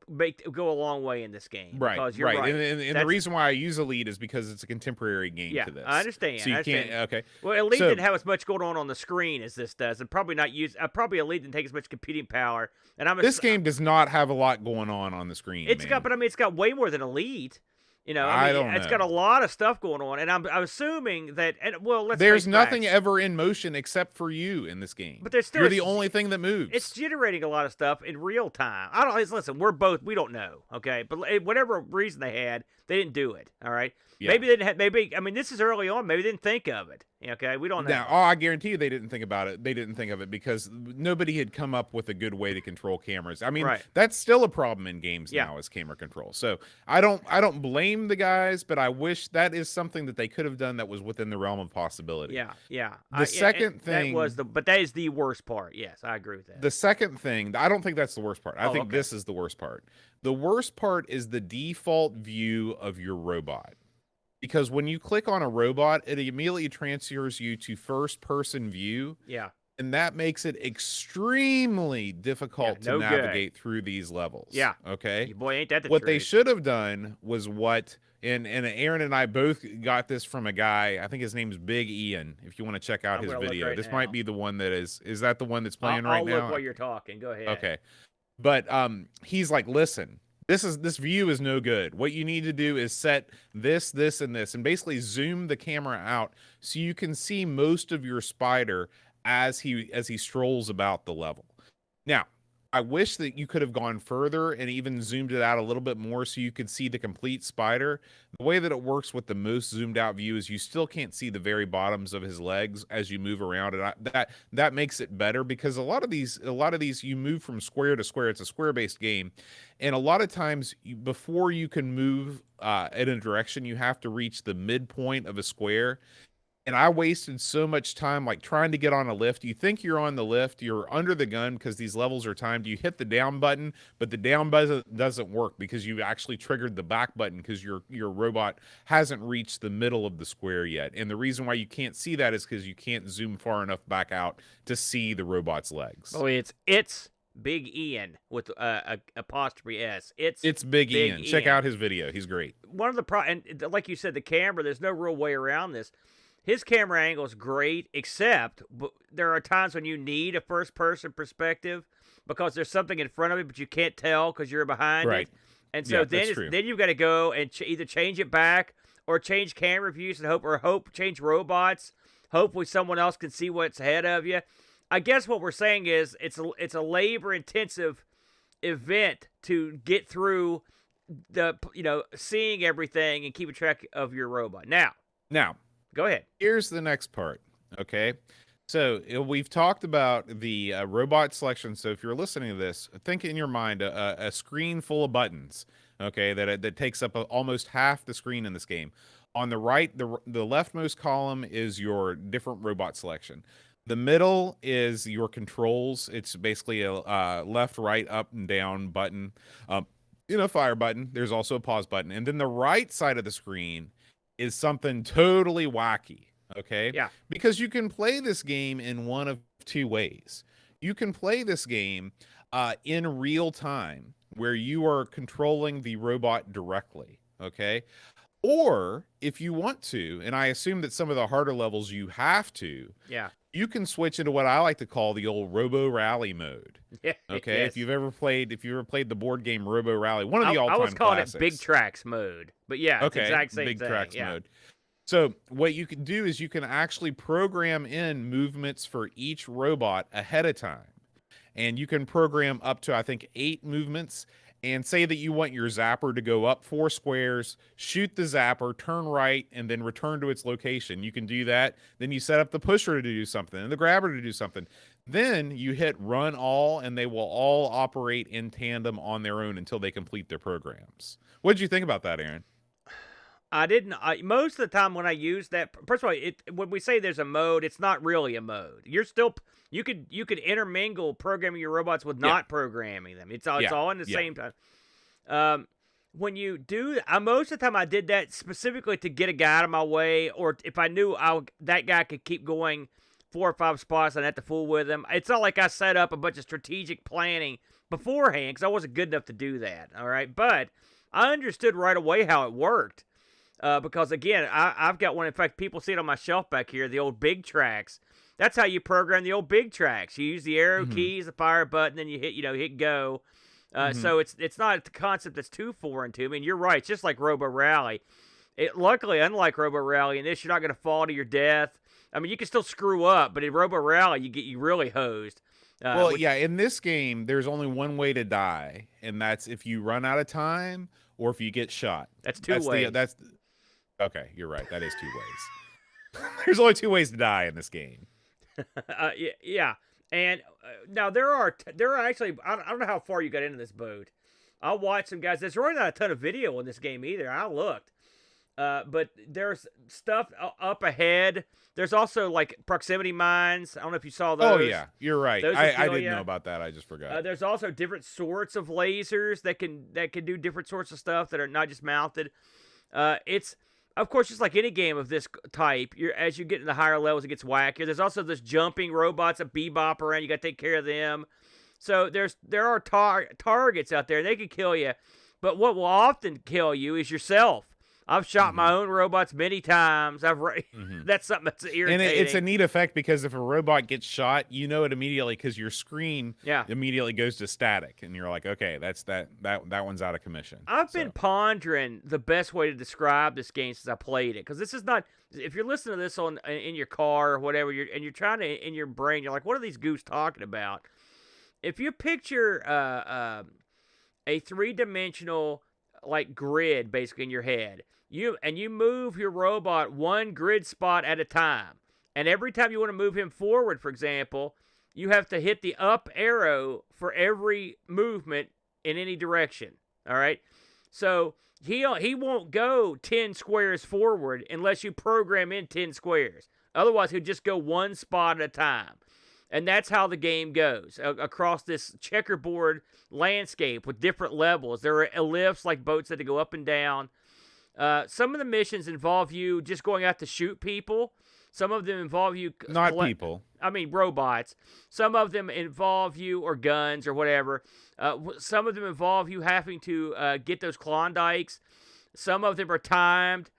go a long way in this game. Right, because you're right. And the reason why I use Elite is because it's a contemporary game to this. I understand. So you can't. Okay. Well, Elite didn't have as much going on the screen as this does, and probably not use. Probably Elite didn't take as much computing power. And this game does not have a lot going on the screen. It's got way more than Elite. I don't know. It's got a lot of stuff going on, and I'm assuming that. There's nothing ever in motion except for you in this game. But there's still you're the only thing that moves. It's generating a lot of stuff in real time. Listen. We don't know, okay? But whatever reason they had, they didn't do it. All right. Yeah. Maybe they didn't. This is early on. Maybe they didn't think of it. Okay, we don't know. Now, I guarantee you they didn't think about it. They didn't think of it because nobody had come up with a good way to control cameras. I mean, that's still a problem in games now, is camera control. So I don't blame the guys, but I wish that is something that they could have done that was within the realm of possibility. Yeah. The second thing but that is the worst part. Yes, I agree with that. The second thing, I don't think that's the worst part. I think this is the worst part. The worst part is the default view of your robot. Because when you click on a robot, it immediately transfers you to first-person view. Yeah. And that makes it extremely difficult to navigate through these levels. Yeah. Okay? Boy, ain't that the What truth. they should have done was and Aaron and I both got this from a guy, I think his name's Big Ian, if you want to check out his video. This might be the one that is that the one that's playing right now? I'll look while you're talking. Go ahead. Okay. But he's like, listen, this view is no good. What you need to do is set this, and this, and basically zoom the camera out so you can see most of your spider as he strolls about the level. Now, I wish that you could have gone further and even zoomed it out a little bit more so you could see the complete spider. The way that it works with the most zoomed out view is you still can't see the very bottoms of his legs as you move around, and that makes it better because a lot of these you move from square to square. It's a square-based game, and a lot of times before you can move in a direction, you have to reach the midpoint of a square. And I wasted so much time like trying to get on a lift. You think you're on the lift, you're under the gun because these levels are timed. You hit the down button, but the down button doesn't work because you actually triggered the back button because your robot hasn't reached the middle of the square yet. And the reason why you can't see that is because you can't zoom far enough back out to see the robot's legs. Oh, it's Big Ian with apostrophe S. It's Big Ian. Check out his video. He's great. One of the and like you said, the camera. There's no real way around this. His camera angle is great, except there are times when you need a first-person perspective because there's something in front of it, but you can't tell because you're behind it. And so then you've got to go and either change it back or change camera views and change robots. Hopefully someone else can see what's ahead of you. I guess what we're saying is it's a labor-intensive event to get through the seeing everything and keeping track of your robot. Now. Go ahead. Here's the next part, okay? So we've talked about the robot selection. So if you're listening to this, think in your mind a screen full of buttons. Okay, that takes up almost half the screen in this game. On the right, the leftmost column is your different robot selection. The middle is your controls. It's basically a left, right, up, and down button. Fire button. There's also a pause button. And then the right side of the screen is something totally wacky. Okay? Yeah. Because you can play this game in one of two ways. You can play this game in real time, where you are controlling the robot directly. Okay? Or if you want to, and I assume that some of the harder levels you have to, you can switch into what I like to call the old Robo Rally mode. Yeah. Okay. Yes. If you've ever played the board game Robo Rally, one of the all-time classics. I was calling it Big Tracks mode, but yeah, it's exact same Big thing. Tracks mode. So what you can do is you can actually program in movements for each robot ahead of time, and you can program up to, I think, 8 movements. And say that you want your zapper to go up 4 squares, shoot the zapper, turn right, and then return to its location. You can do that. Then you set up the pusher to do something and the grabber to do something. Then you hit run all, and they will all operate in tandem on their own until they complete their programs. What did you think about that, Aaron? I didn't. Most of the time when I use that, first of all, when we say there's a mode, it's not really a mode. You're still you could intermingle programming your robots with not programming them. It's all in the same time. When you do, most of the time I did that specifically to get a guy out of my way, or if I knew that guy could keep going 4 or 5 spots and I had to fool with him. It's not like I set up a bunch of strategic planning beforehand because I wasn't good enough to do that. All right, but I understood right away how it worked. Because again, I've got one. In fact, people see it on my shelf back here, the old Big Tracks. That's how you program the old Big Tracks. You use the arrow keys, the fire button, then you hit go. So it's not a concept that's too foreign to me. And you're right, it's just like Robo Rally. Luckily, unlike Robo Rally, in this you're not going to fall to your death. I mean, you can still screw up, but in Robo Rally, you really hosed. In this game, there's only one way to die, and that's if you run out of time or if you get shot. That's two ways. Okay, you're right. That is 2 ways. There's only 2 ways to die in this game. Yeah. And now there are actually, I don't know how far you got into this boat. I watched some guys. There's really not a ton of video in this game either. I looked. But there's stuff up ahead. There's also like proximity mines. I don't know if you saw those. Oh, yeah. You're right. I didn't know about that. I just forgot. There's also different sorts of lasers that can do different sorts of stuff that are not just mounted. It's, of course, just like any game of this type, as you get in the higher levels, it gets wackier. There's also this jumping robots that bebop around. You got to take care of them. So there are targets out there. They can kill you. But what will often kill you is yourself. I've shot my own robots many times. That's something that's irritating. And it's a neat effect because if a robot gets shot, you know it immediately because your screen immediately goes to static, and you're like, okay, that's that one's out of commission. I've been pondering the best way to describe this game since I played it, because this is not. If you're listening to this in your car or whatever, and you're trying to in your brain, you're like, what are these goofs talking about? If you picture a 3-dimensional like grid basically in your head. You move your robot one grid spot at a time. And every time you want to move him forward, for example, you have to hit the up arrow for every movement in any direction. All right? So he won't go 10 squares forward unless you program in 10 squares. Otherwise, he'll just go one spot at a time. And that's how the game goes across this checkerboard landscape with different levels. There are ellipses like boats that go up and down. Some of the missions involve you just going out to shoot people. Some of them involve you... Not people. I mean, robots. Some of them involve you, or guns, or whatever. Some of them involve you having to get those Klondikes. Some of them are timed.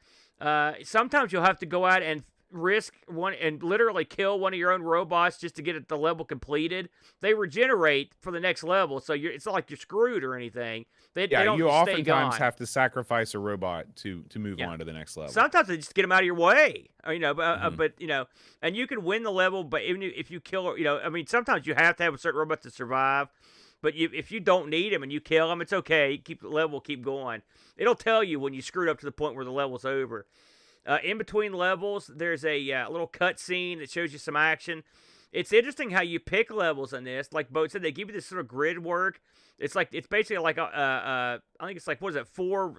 Sometimes you'll have to go out and risk one and literally kill one of your own robots just to get the level completed. They regenerate for the next level, so it's not like you're screwed or anything. They don't you stay oftentimes gone. have to sacrifice a robot to move on to the next level. Sometimes they just get them out of your way, but and you can win the level, but even if you kill, sometimes you have to have a certain robot to survive. But if you don't need him and you kill him, it's okay. Keep the level, keep going. It'll tell you when you screwed up to the point where the level's over. In between levels, there's a little cut scene that shows you some action. it's interesting how you pick levels in this. Like Bo said, they give you this sort of grid work. It's basically like I think it's like, what is it, four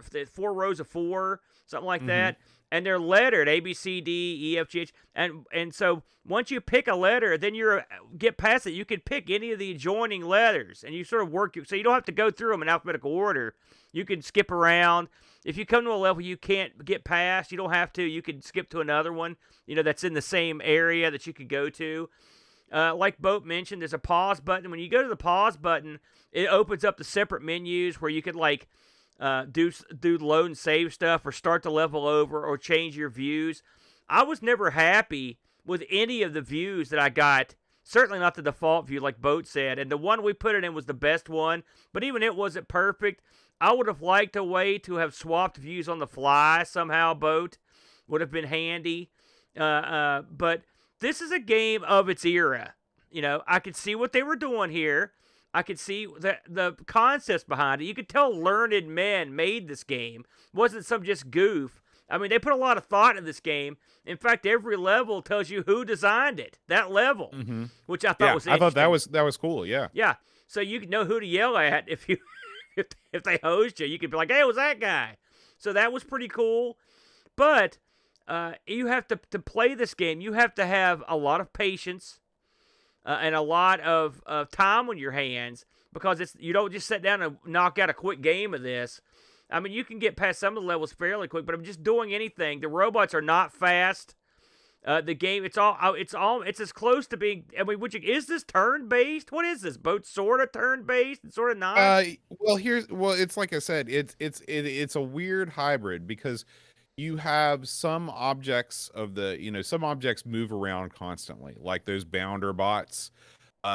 rows of 4, something like that. And they're lettered A, B, C, D, E, F, G, H. And so once you pick a letter, then you get past it. You can pick any of the adjoining letters, and you sort of work. So you don't have to go through them in alphabetical order. You can skip around. If you come to a level you can't get past, you don't have to. You can skip to another one, that's in the same area that you could go to. Like Boat mentioned, there's a pause button. When you go to the pause button, it opens up the separate menus where you could do load and save stuff, or start the level over, or change your views. I was never happy with any of the views that I got. Certainly not the default view, like Boat said. And the one we put it in was the best one, but even it wasn't perfect. I would have liked a way to have swapped views on the fly somehow. Boat would have been handy. But this is a game of its era. I could see what they were doing here. I could see the concepts behind it. You could tell learned men made this game. It wasn't some just goof. I mean, they put a lot of thought in this game. In fact, every level tells you who designed it. That level, which I thought was interesting. I thought that was cool. Yeah. Yeah. So you know who to yell at if you if they hosed you. You could be like, "Hey, it was that guy." So that was pretty cool. But you have to play this game. You have to have a lot of patience. And a lot of time on your hands, because you don't just sit down and knock out a quick game of this. I mean, you can get past some of the levels fairly quick, but I'm just doing anything. The robots are not fast. The game, it's as close to being. I mean, is this turn based? What is this? Both sort of turn based and sort of not. It's like I said, it's a weird hybrid, because you have some objects some objects move around constantly, like those bounder bots.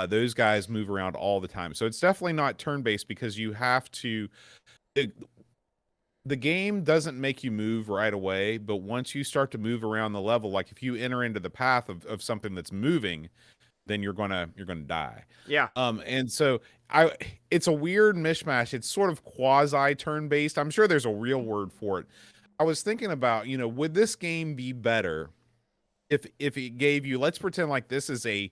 Those guys move around all the time. So it's definitely not turn-based, because you have to... The game doesn't make you move right away, but once you start to move around the level, like if you enter into the path of something that's moving, then you're gonna die. Yeah. And so it's a weird mishmash. It's sort of quasi turn-based. I'm sure there's a real word for it. I was thinking about, would this game be better if it gave you, let's pretend like this is a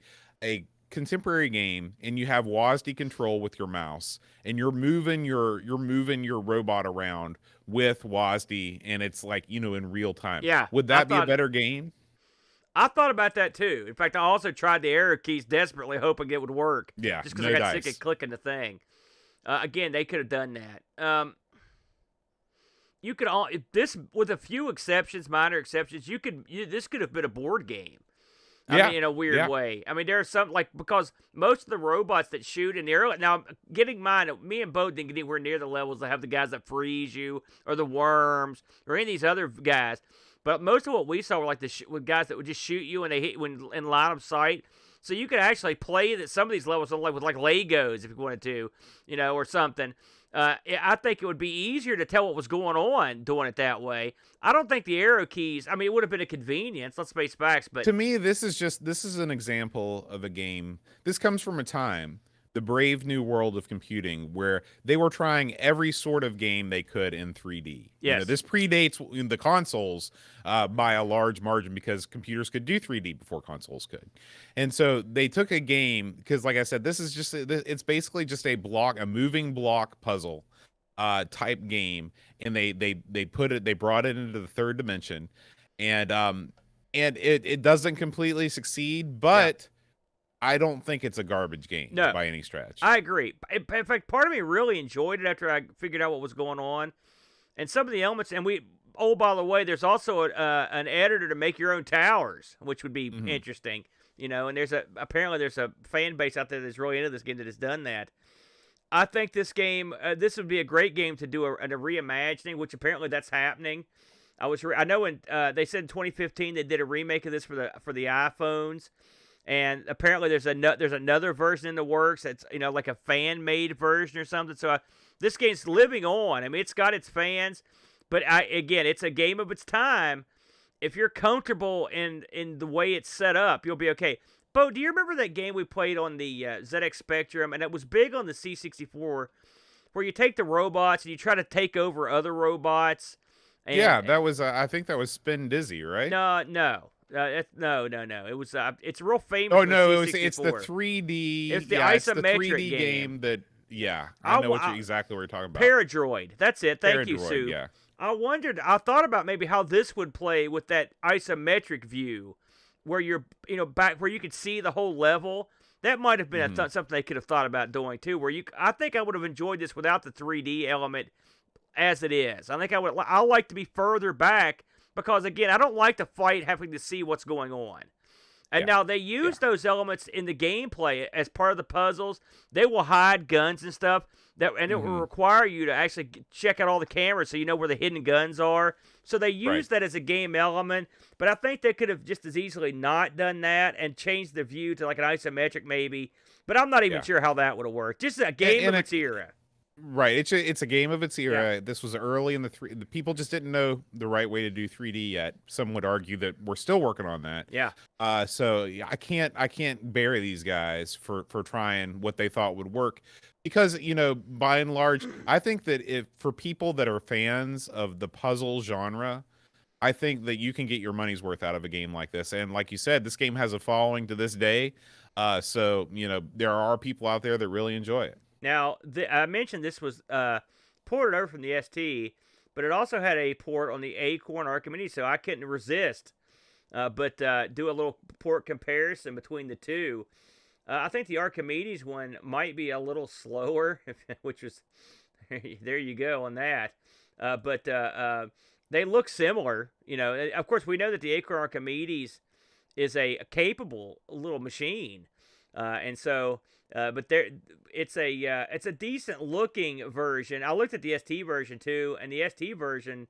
contemporary game, and you have WASD control with your mouse, and you're moving your robot around with WASD, and it's like, in real time. Yeah. Would that be a better game? I thought about that too. In fact, I also tried the arrow keys desperately, hoping it would work. Yeah. Just because I got sick of clicking the thing. Again, they could have done that. You could with a few exceptions, minor exceptions, this could have been a board game. I mean, in a weird way. I mean, there are some, because most of the robots that shoot in the early, now getting mine, me and Bo didn't get anywhere near the levels that have the guys that freeze you, or the worms, or any of these other guys. But most of what we saw were like with guys that would just shoot you and they hit when in line of sight. So you could actually play that some of these levels with like Legos if you wanted to, or something. I think it would be easier to tell what was going on doing it that way. I don't think the arrow keys, I mean, it would have been a convenience, let's face facts, but to me, this is an example of a game. This comes from a time, the brave new world of computing, where they were trying every sort of game they could in 3D. Yes. This predates the consoles by a large margin, because computers could do 3D before consoles could. And so they took a game, because like I said, it's basically just a moving block puzzle type game, and they brought it into the third dimension, and it doesn't completely succeed, but I don't think it's a garbage game by any stretch. I agree. In fact, part of me really enjoyed it after I figured out what was going on. And some of the elements, and by the way, there's also an editor to make your own towers, which would be interesting. And apparently there's a fan base out there that's really into this game that has done that. I think this game, this would be a great game to do a reimagining, which apparently that's happening. I know they said in 2015 they did a remake of this for the iPhones. And apparently there's another version in the works that's like a fan made version or something. So this game's living on. I mean, it's got its fans, but again, it's a game of its time. If you're comfortable in the way it's set up, you'll be okay. Bo, do you remember that game we played on the ZX Spectrum, and it was big on the C64, where you take the robots and you try to take over other robots? And, that was I think that was Spin Dizzy, right? No. No. It was. It's real famous. Oh no, it's the 3D. It's the it's the isometric 3D game that. Yeah, I know exactly what you're talking about. Paradroid. That's it. Thank you, Paradroid, Sue. yeah. I thought about maybe how this would play with that isometric view, where you're, back where you could see the whole level. That might have been something they could have thought about doing too. I think I would have enjoyed this without the 3D element as it is. I think I like to be further back because, again, I don't like to fight having to see what's going on. And now they use those elements in the gameplay as part of the puzzles. They will hide guns and stuff, and it will require you to actually check out all the cameras so you know where the hidden guns are. So they use that as a game element, but I think they could have just as easily not done that and changed the view to like an isometric maybe. But I'm not even sure how that would have worked. Just a game of its era. Right, it's a game of its era. This was early in the people just didn't know the right way to do 3D yet. Some would argue that we're still working on that. Yeah. So I can't bury these guys for trying what they thought would work, because by and large, I think that if for people that are fans of the puzzle genre, I think that you can get your money's worth out of a game like this. And like you said, this game has a following to this day. So there are people out there that really enjoy it. Now, I mentioned this was ported over from the ST, but it also had a port on the Acorn Archimedes, so I couldn't resist but do a little port comparison between the two. I think the Archimedes one might be a little slower, which was, there you go on that. But they look similar. Of course, we know that the Acorn Archimedes is a capable little machine. And so... but it's a decent looking version. I looked at the ST version too, and the ST version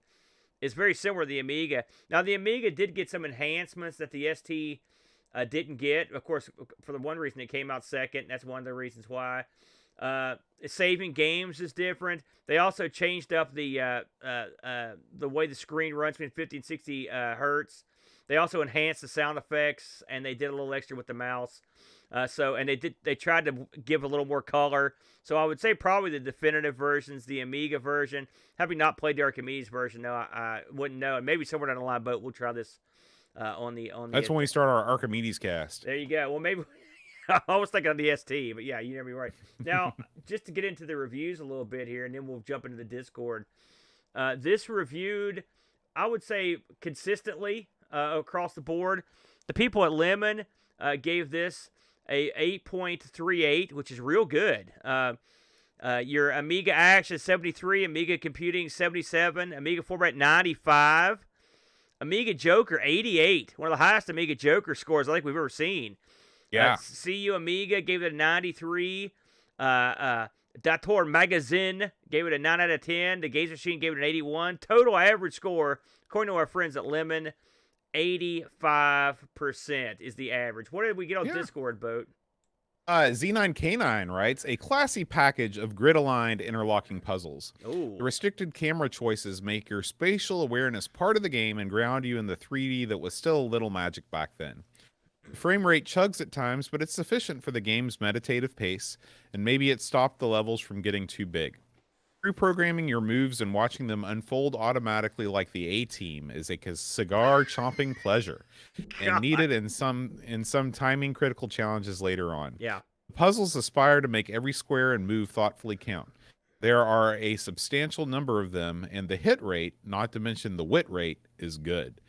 is very similar to the Amiga. Now the Amiga did get some enhancements that the ST didn't get. Of course, for the one reason it came out second. That's one of the reasons why. Saving games is different. They also changed up the way the screen runs between 50 and 60 hertz. They also enhanced the sound effects, and they did a little extra with the mouse. And they tried to give a little more color. So I would say probably the definitive version's the Amiga version. Having not played the Archimedes version, no, I wouldn't know. And maybe somewhere down the line, but we'll try this on the. That's when we start our Archimedes cast. There you go. Well, maybe I was thinking of the ST, but yeah, you never be right. Now, just to get into the reviews a little bit here, and then we'll jump into the Discord. This reviewed, I would say, consistently across the board. The people at Lemon gave this a 8.38, which is real good. Your Amiga Action 73, Amiga Computing 77, Amiga 4-bit 95, Amiga Joker 88, one of the highest Amiga Joker scores I think we've ever seen. Yeah. CU Amiga gave it a 93. Dator Magazine gave it a 9 out of 10. The Gaze Machine gave it an 81. Total average score, according to our friends at Lemon, 85% is the average. What did we get on Discord, Boat? Z9K9 writes, a classy package of grid-aligned interlocking puzzles. Ooh. The restricted camera choices make your spatial awareness part of the game and ground you in the 3D that was still a little magic back then. The frame rate chugs at times, but it's sufficient for the game's meditative pace, and maybe it stopped the levels from getting too big. Reprogramming your moves and watching them unfold automatically like the A-Team is a cigar-chomping pleasure, and needed in some timing critical challenges later on. Yeah. The puzzles aspire to make every square and move thoughtfully count. There are a substantial number of them, and the hit rate, not to mention the wit rate, is good.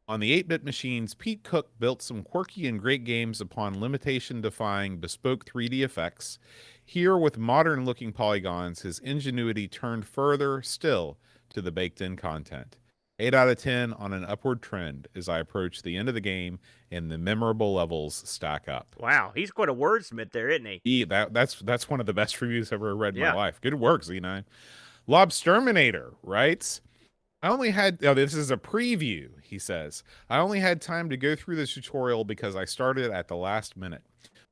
On the 8-bit machines, Pete Cooke built some quirky and great games upon limitation-defying bespoke 3D effects. Here, with modern-looking polygons, his ingenuity turned further still to the baked-in content. 8 out of 10 on an upward trend as I approach the end of the game and the memorable levels stack up. Wow, he's quite a wordsmith there, isn't he? That's one of the best reviews I've ever read in my life. Good work, Z9. Lobsterminator writes, this is a preview, he says. I only had time to go through the tutorial because I started at the last minute.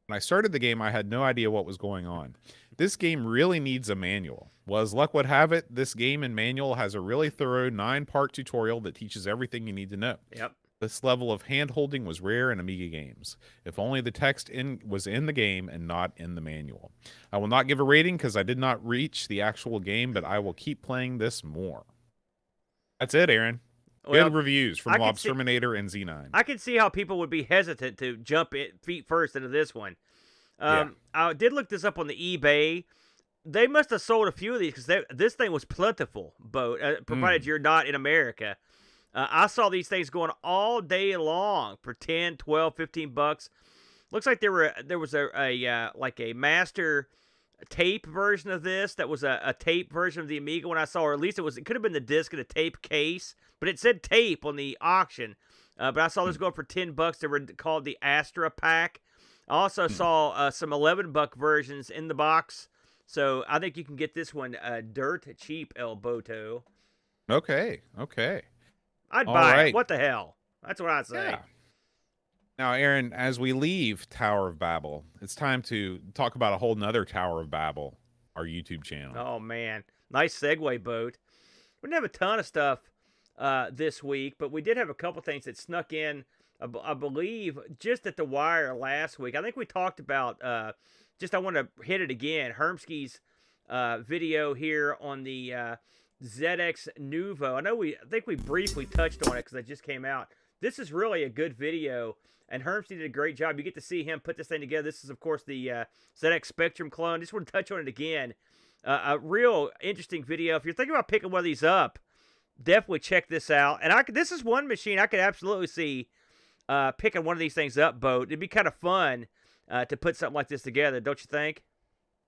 When I started the game, I had no idea what was going on. This game really needs a manual. Well, as luck would have it, this game and manual has a really thorough 9-part tutorial that teaches everything you need to know. Yep. This level of hand-holding was rare in Amiga games. If only the text was in the game and not in the manual. I will not give a rating because I did not reach the actual game, but I will keep playing this more. That's it, Aaron. Good reviews from Lobsterminator and Z9. I can see how people would be hesitant to jump feet first into this one. I did look this up on the eBay. They must have sold a few of these because this thing was plentiful, provided you're not in America. I saw these things going all day long for 10, 12, 15 bucks. Looks like there was a master tape version of this that was a tape version of the Amiga when I saw, or at least it could have been the disc in a tape case, but it said tape on the auction. But I saw this going for 10 bucks. They were called the Astra Pack. I also saw some 11-buck versions in the box. So I think you can get this one dirt cheap, El Boto. Okay. I'd buy it. What the hell? That's what I'd say. Yeah. Now, Aaron, as we leave Tower of Babel, it's time to talk about a whole nother Tower of Babel, our YouTube channel. Oh, man. Nice segue, Boat. We didn't have a ton of stuff this week, but we did have a couple things that snuck in, I believe, just at the wire last week. I think we talked about, I want to hit it again, Hermsky's video here on the ZX Nuvo. I think we briefly touched on it because it just came out. This is really a good video, and Hermsky did a great job. You get to see him put this thing together. This is, of course, the ZX Spectrum clone. Just want to touch on it again. A real interesting video. If you're thinking about picking one of these up, definitely check this out. And this is one machine I could absolutely see picking one of these things up, Boat. It'd be kind of fun to put something like this together, don't you think?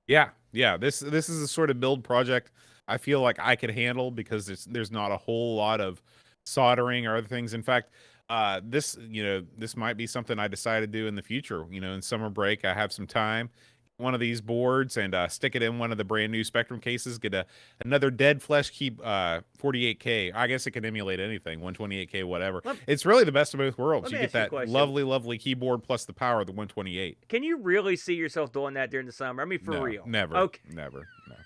Yeah. This is a sort of build project I feel like I could handle because there's not a whole lot of soldering or other things. In fact, this might be something I decide to do in the future. In summer break, I have some time. One of these boards and stick it in one of the brand new Spectrum cases. Get another dead flesh key 48K. I guess it can emulate anything, 128K, whatever. It's really the best of both worlds. You get that lovely keyboard plus the power of the 128. Can you really see yourself doing that during the summer? I mean, for real? Never. Okay. Never. No.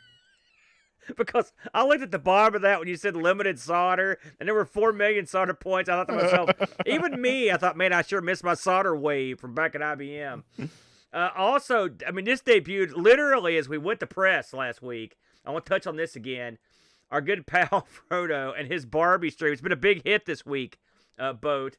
Because I looked at the bottom of that when you said limited solder, and there were 4 million solder points. I thought to myself, even me, I thought, man, I sure missed my solder wave from back at IBM. Also, I mean, this debuted literally as we went to press last week. I want to touch on this again. Our good pal Frodo and his Barbie stream. It's been a big hit this week, Boat.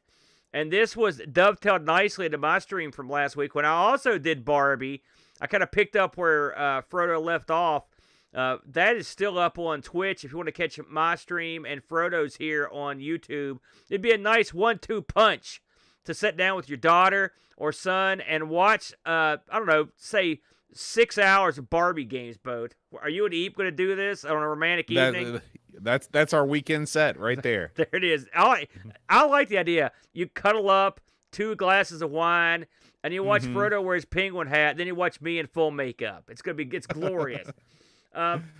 And this was dovetailed nicely into my stream from last week when I also did Barbie. I kind of picked up where Frodo left off. That is still up on Twitch if you want to catch my stream and Frodo's here on YouTube. It'd be a nice 1-2 punch to sit down with your daughter or son and watch, say 6 hours of Barbie games, Boat. Are you and Eep going to do this on a romantic evening? That's our weekend set right there. There it is. I like the idea. You cuddle up, 2 glasses of wine, and you watch Frodo wear his penguin hat. Then you watch me in full makeup. It's glorious.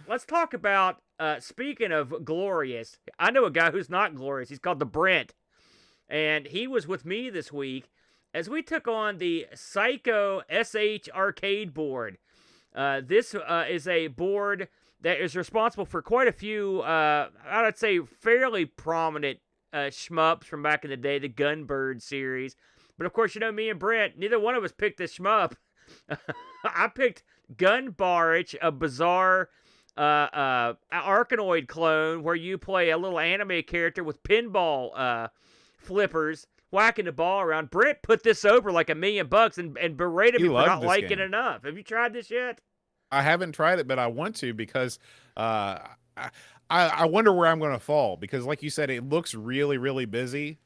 Let's talk about, speaking of glorious, I know a guy who's not glorious. He's called the Brent. And he was with me this week as we took on the Psycho SH arcade board. This is a board that is responsible for quite a few, I would say, fairly prominent shmups from back in the day, the Gunbird series. But, of course, me and Brent, neither one of us picked this shmup. I picked Gun Barrage, a bizarre Arkanoid clone where you play a little anime character with pinball flippers whacking the ball around. Brent put this over like $1 million and berated me for not liking it enough. Have you tried this yet? I haven't tried it, but I want to because I wonder where I'm going to fall because, like you said, it looks really, really busy.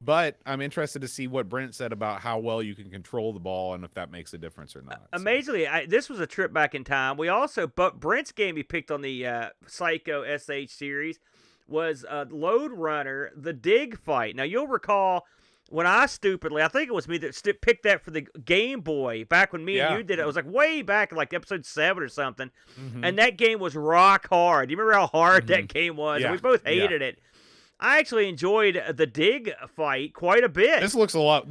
But I'm interested to see what Brent said about how well you can control the ball and if that makes a difference or not. Amazingly, this was a trip back in time. But Brent's game he picked on the Psycho SH series was Load Runner, the Dig Fight. Now, you'll recall when I think it was me that picked that for the Game Boy back when me and you did it. It was like way back in like episode 7 or something. And that game was rock hard. Do you remember how hard that game was? Yeah. And we both hated it. I actually enjoyed the Dig Fight quite a bit. This looks a lot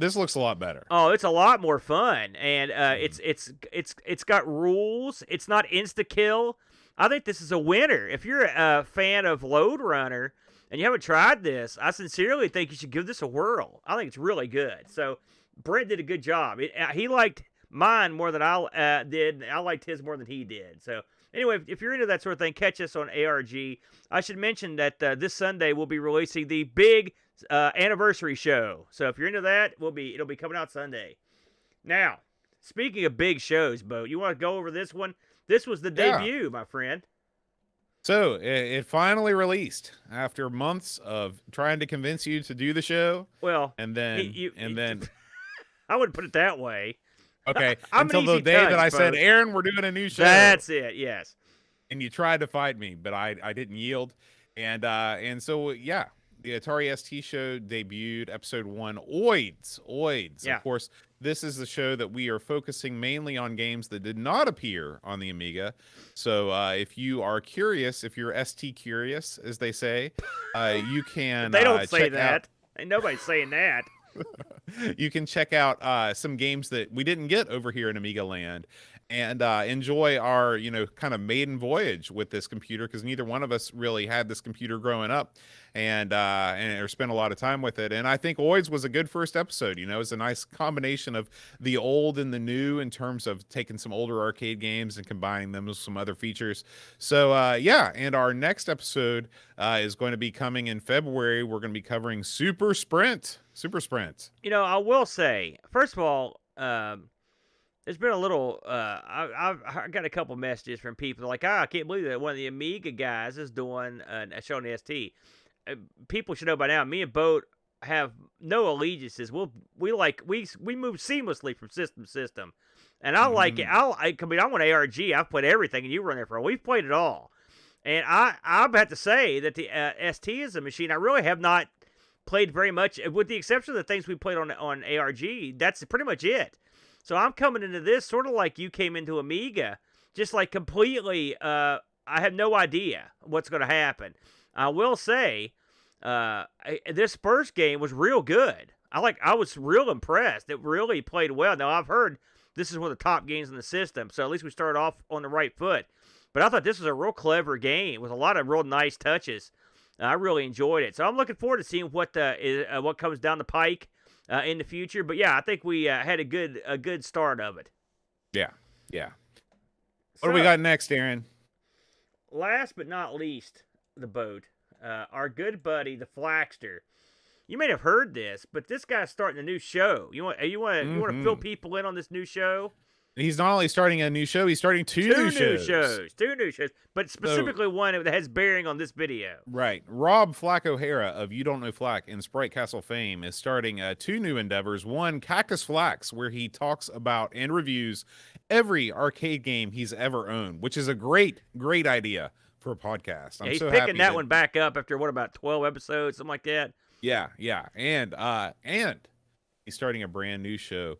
better. Oh, it's a lot more fun, and it's got rules. It's not insta kill. I think this is a winner. If you're a fan of Load Runner and you haven't tried this, I sincerely think you should give this a whirl. I think it's really good. So Brent did a good job. He liked mine more than I did. I liked his more than he did. So anyway, if you're into that sort of thing, catch us on ARG. I should mention that this Sunday we'll be releasing the big anniversary show. So if you're into that, it'll be coming out Sunday. Now, speaking of big shows, Bo, you want to go over this one? This was the debut, my friend. So it finally released after months of trying to convince you to do the show. Well, and then I wouldn't put it that way. Okay, until the day that I said, Aaron, we're doing a new show. That's it. Yes. And you tried to fight me, but I didn't yield. And so yeah, the Atari ST show debuted episode 1, Oids. Yeah. Of course, this is the show that we are focusing mainly on games that did not appear on the Amiga. So if you are curious, if you're ST curious, as they say, you can. They don't say that. Ain't nobody saying that. You can check out some games that we didn't get over here in Amiga land, and enjoy our kind of maiden voyage with this computer, because neither one of us really had this computer growing up, and or spent a lot of time with it. And I think Oids was a good first episode. It was a nice combination of the old and the new in terms of taking some older arcade games and combining them with some other features. So yeah, and our next episode is going to be coming in February. We're going to be covering Super Sprint. I will say, first of all, there's been a little. I got a couple messages from people like, I can't believe that one of the Amiga guys is doing a show on the ST. People should know by now, me and Boat have no allegiances. We move seamlessly from system to system, and I like it. I want ARG. I've played everything, and you run there for. We've played it all, and I have to say that the ST is a machine I really have not played very much, with the exception of the things we played on ARG. That's pretty much it. So I'm coming into this sort of like you came into Amiga, just like completely. I have no idea what's going to happen. I will say, this first game was real good. I was real impressed. It really played well. Now I've heard this is one of the top games in the system, so at least we started off on the right foot. But I thought this was a real clever game with a lot of real nice touches. I really enjoyed it, so I'm looking forward to seeing what comes down the pike in the future. But yeah, I think we had a good start of it. Yeah. What do we got next, Aaron? Last but not least, the Boat. Our good buddy, the Flaxter. You may have heard this, but this guy's starting a new show. You want to fill people in on this new show? He's not only starting a new show, he's starting two new shows. Two new shows, but specifically one that has bearing on this video. Right. Rob Flack O'Hara of You Don't Know Flack and Sprite Castle fame is starting two new endeavors. One, Cactus Flax, where he talks about and reviews every arcade game he's ever owned, which is a great idea for a podcast. He's picking that one back up after, about 12 episodes, something like that? Yeah. And he's starting a brand new show,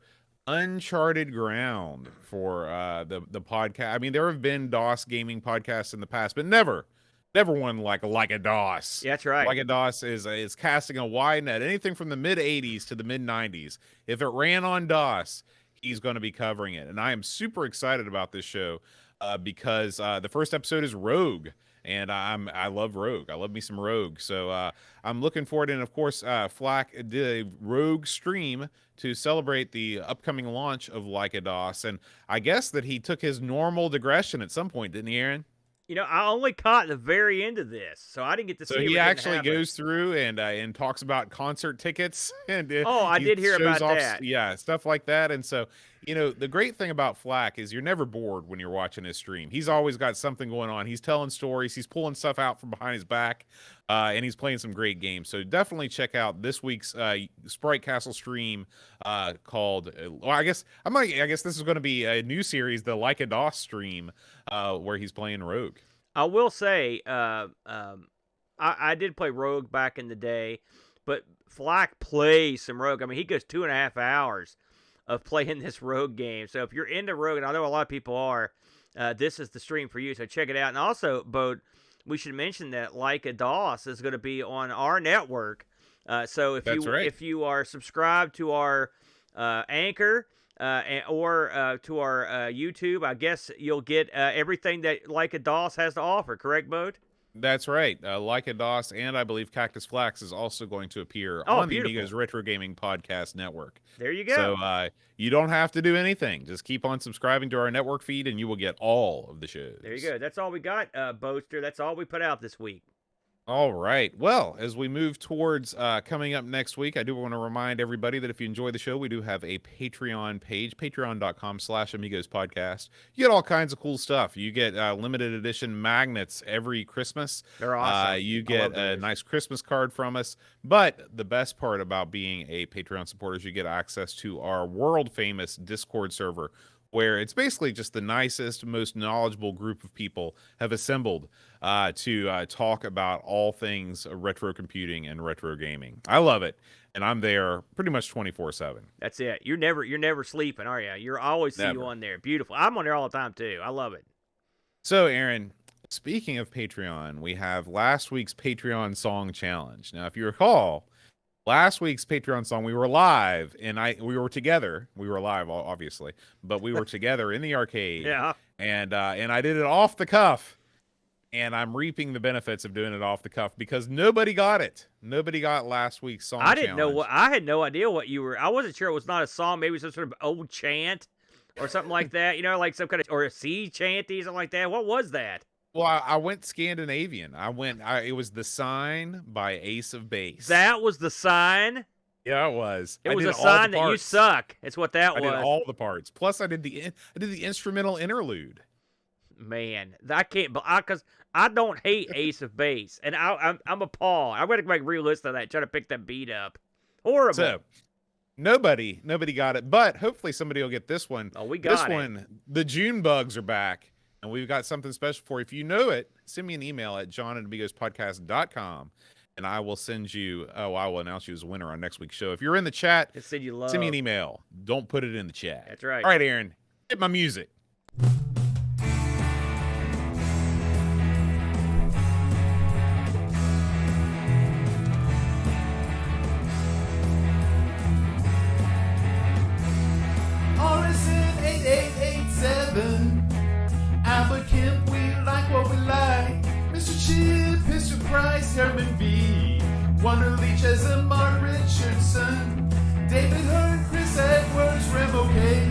Uncharted Ground, for the podcast. I mean, there have been DOS gaming podcasts in the past, but never one like a DOS. Yeah, that's right. Like a DOS is casting a wide net, anything from the mid 80s to the mid 90s. If it ran on DOS, he's going to be covering it, and I am super excited about this show because the first episode is Rogue. And I love Rogue. I love me some Rogue. So I'm looking forward. And of course, Flack did a Rogue stream to celebrate the upcoming launch of Like a DOS. And I guess that he took his normal digression at some point, didn't he, Aaron? I only caught the very end of this, so I didn't get to see. So he actually goes through and talks about concert tickets, and I did hear about that. Yeah, stuff like that. And so, the great thing about Flack is you're never bored when you're watching his stream. He's always got something going on. He's telling stories. He's pulling stuff out from behind his back, and he's playing some great games. So definitely check out this week's Sprite Castle stream called. Well, I guess this is going to be a new series, the Like a DOS stream, where he's playing Rogue. I will say, I did play Rogue back in the day, but Flack plays some Rogue. I mean, he goes 2.5 hours of playing this Rogue game. So if you're into Rogue, and I know a lot of people are, this is the stream for you. So check it out. And also, Bo, we should mention that Like a DOS is going to be on our network. So if you are subscribed to our Anchor or to our YouTube, I guess you'll get everything that Like a DOS has to offer. Correct, Bo? That's right. Like a DOS, and I believe Cactus Flax is also going to appear on the Amiga's Retro Gaming Podcast Network. There you go. So you don't have to do anything. Just keep on subscribing to our network feed, and you will get all of the shows. There you go. That's all we got, Boaster. That's all we put out this week. All right. Well, as we move towards coming up next week, I do want to remind everybody that if you enjoy the show, we do have a Patreon page, patreon.com/Amigos podcast. You get all kinds of cool stuff. You get limited edition magnets every Christmas. They're awesome. You get a nice Christmas card from us. But the best part about being a Patreon supporter is you get access to our world famous Discord server, where it's basically just the nicest, most knowledgeable group of people have assembled to talk about all things retro computing and retro gaming. I love it, and I'm there pretty much 24/7. That's it. You're never sleeping, are you? You're always see you on there. Beautiful. I'm on there all the time too. I love it. So, Aaron, speaking of Patreon, we have last week's Patreon song challenge. Now, if you recall, last week's Patreon song, we were live, and we were together. We were live, obviously, but we were together in the arcade. Yeah. And I did it off the cuff, and I'm reaping the benefits of doing it off the cuff because nobody got it. Nobody got last week's song I didn't challenge. know I had no idea what you were. I wasn't sure it was not a song, maybe some sort of old chant or something like that. You know, like some kind of, or a sea chanty, something like that. What was that? Well, I went Scandinavian. It was The Sign by Ace of Base. That was The Sign? Yeah, it was. It was a sign that you suck. It's what that was. I did all the parts. Plus, I did the instrumental interlude. Man, I can't, because I don't hate Ace of Base, and I'm appalled. I'm going to make re-listen of that, try to pick that beat up. Horrible. So, nobody got it, but hopefully somebody will get this one. Oh, we got this one. The June bugs are back, and we've got something special for you. If you know it, send me an email at john@amigospodcast.com, and I will send you. I will announce you as a winner on next week's show. If you're in the chat, send me an email. Don't put it in the chat. That's right. All right, Aaron, hit my music. RSN 8887. Albert Kemp, we like what we like. Mr. Chip, Mr. Price, Herman B. Wonder Leach as a Mark Richardson. David Hearn, Chris Edwards, Remo K.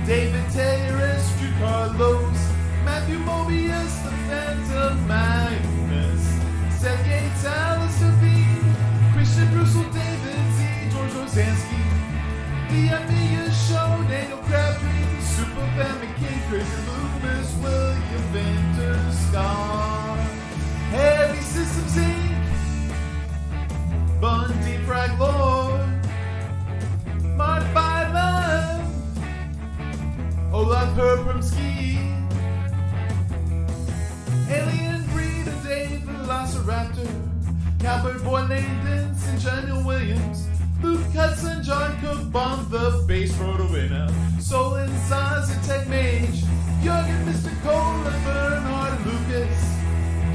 David Terrace, Drew Carlos. Matthew Mobius, the Phantom Magnus. Seth Gates, Alistair B. Christian Brussel, David Z. George Rosansky. The Amiga Show, Daniel Crabtree, Super Family King, Crazy Loomis, William Vinter, Scott, Heavy Systems Inc., Bundy Frag Lord, Mark Byland, Olaf Herbrumsky, Alien Breeder, Dave Velociraptor, Cowboy Boy Langdon, St. John Williams, Luke Hudson, John Cook, Bomb the Bass Rotor Winner, Solon Size and Tech Mage, Jürgen, Mr. Cole, and Bernhard and Lucas,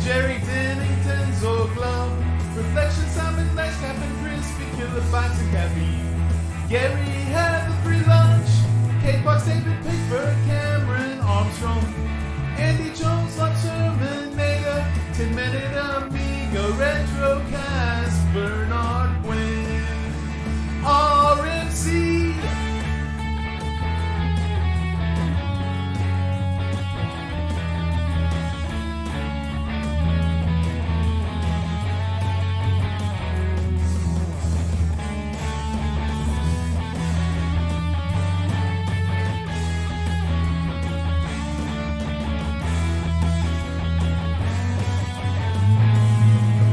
Jerry Dennington, Zorglum, Reflection, Simon, Nice Cap and Crispy, Killer Box and Caffeine, Gary had the free lunch, Kate Box, David Pickford, Cameron Armstrong, Andy Jones, Lux Terminator, 10-minute Amiga, Retrocast, Bernard Quinn. RMC.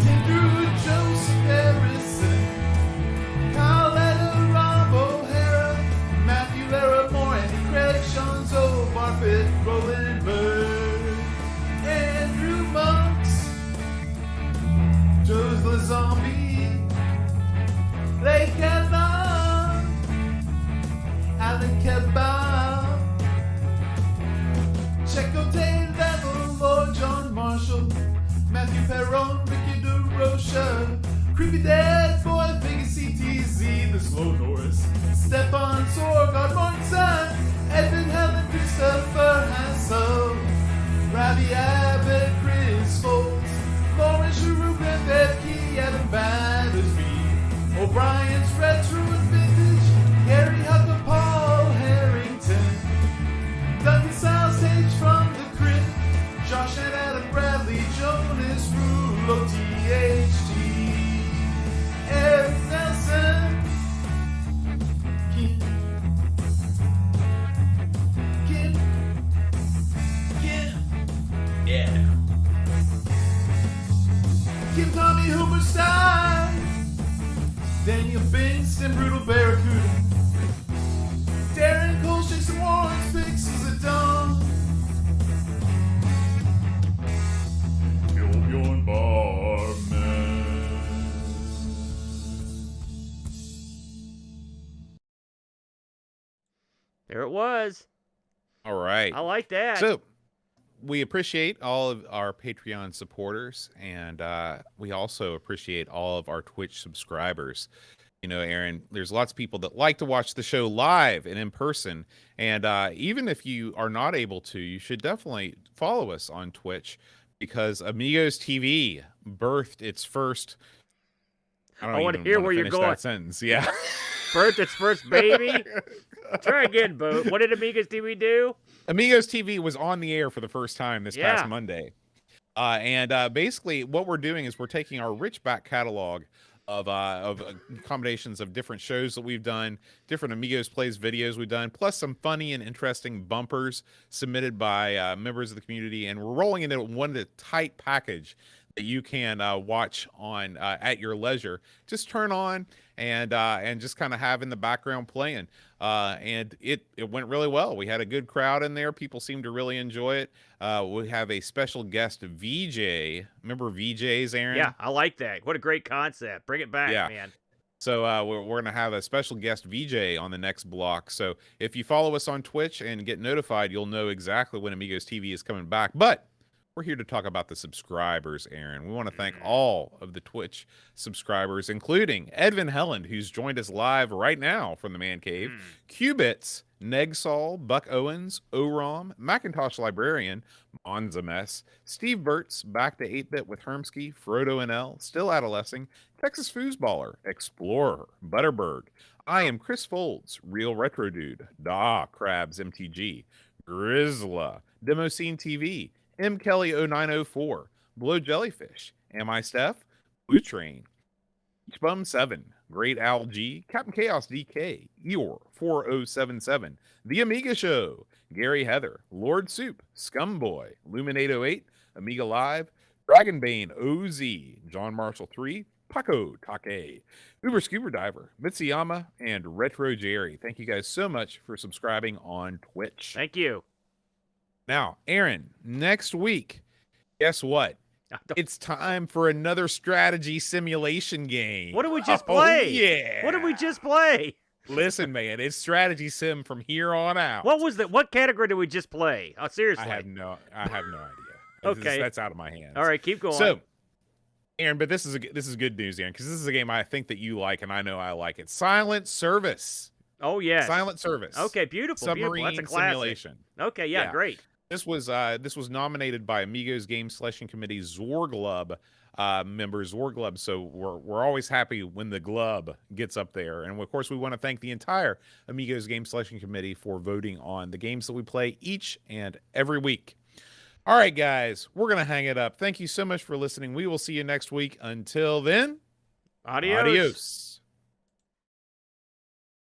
Andrew Joseph Harrison. Barfit, Roland Bird, Andrew Monks, Joe's the Zombie, Lake Alan, Alan Kebab, Checo Dave Devil, Lord John Marshall, Matthew Perron, Ricky DeRocha, Creepy Dead Boy, Biggie CTZ, The Slow Norris, Stefan Sorgard, Martin Edmund Helen, Christopher Hassel, Ravi Abbott, Chris Foltz, Lawrence Giroux, Grant Bedke, Adam Battersby, O'Brien's Retro and Vintage, Harry Hucker, Paul Harrington, Duncan Styles, Stage from the Crypt, Josh and Adam Bradley, Jonas Rulo T. and brutal barracuda. Darren Cole shakes and warns pixels at dawn. Bjorn Barman. There it was. All right. I like that. So we appreciate all of our Patreon supporters, and we also appreciate all of our Twitch subscribers. You know, Aaron, there's lots of people that like to watch the show live and in person. And even if you are not able to, you should definitely follow us on Twitch, because Amigos TV birthed its first. I want to hear where you're going. That sentence. Yeah. Birthed its first baby. Try again, Bo. What did Amigos TV do? Amigos TV was on the air for the first time this past Monday. And basically what we're doing is we're taking our rich back catalog of combinations of different shows that we've done, different Amigos Plays videos we've done, plus some funny and interesting bumpers submitted by members of the community, and we're rolling it into one tight package that you can watch on at your leisure. Just turn on and just kind of have in the background playing. And it went really well. We had a good crowd in there. People seemed to really enjoy it. We have a special guest VJ. Remember VJs, Aaron? Yeah, I like that. What a great concept. Bring it back, man. So we're going to have a special guest VJ on the next block. So if you follow us on Twitch and get notified, you'll know exactly when Amigos TV is coming back. But we're here to talk about the subscribers, Aaron. We want to thank all of the Twitch subscribers, including Edvin Helland, who's joined us live right now from the Man Cave, Qubits, Negsol, Buck Owens, Orom, Macintosh Librarian, Monza Mess, Steve Burtz, Back to 8-Bit with Hermsky, Frodo NL, Still Adolescing, Texas Foosballer, Explorer, Butterbird, I Am Chris Folds, Real Retro Dude, Da Crabs MTG, Grizzla, Demoscene TV, M. Kelly 0904, Blow Jellyfish, Am I Steph, Blue Train, Bum 7, Great Al G, Captain Chaos DK, Eeyore 4077, The Amiga Show, Gary Heather, Lord Soup, Scumboy, Luminate 08, Amiga Live, Dragonbane OZ, John Marshall 3, Paco Take, Uber Scuba Diver, Mitsuyama, and Retro Jerry. Thank you guys so much for subscribing on Twitch. Thank you. Now, Aaron, next week, guess what? It's time for another strategy simulation game. What did we just play? Yeah. What did we just play? Listen, man, it's strategy sim from here on out. What was that? What category did we just play? Oh, seriously. I have no idea. Okay. That's out of my hands. All right, keep going. So, Aaron, but this is good news, Aaron, because this is a game I think that you like, and I know I like it. Silent Service. Oh, yes. Silent Service. Okay, beautiful. Submarine That's a classic. simulation. Okay, yeah, great. This was nominated by Amigos Game Selection Committee Zorglub members, Zorglub. So we're always happy when the Glub gets up there, and of course we want to thank the entire Amigos Game Selection Committee for voting on the games that we play each and every week. All right, guys, we're gonna hang it up. Thank you so much for listening. We will see you next week. Until then, adios. Adios.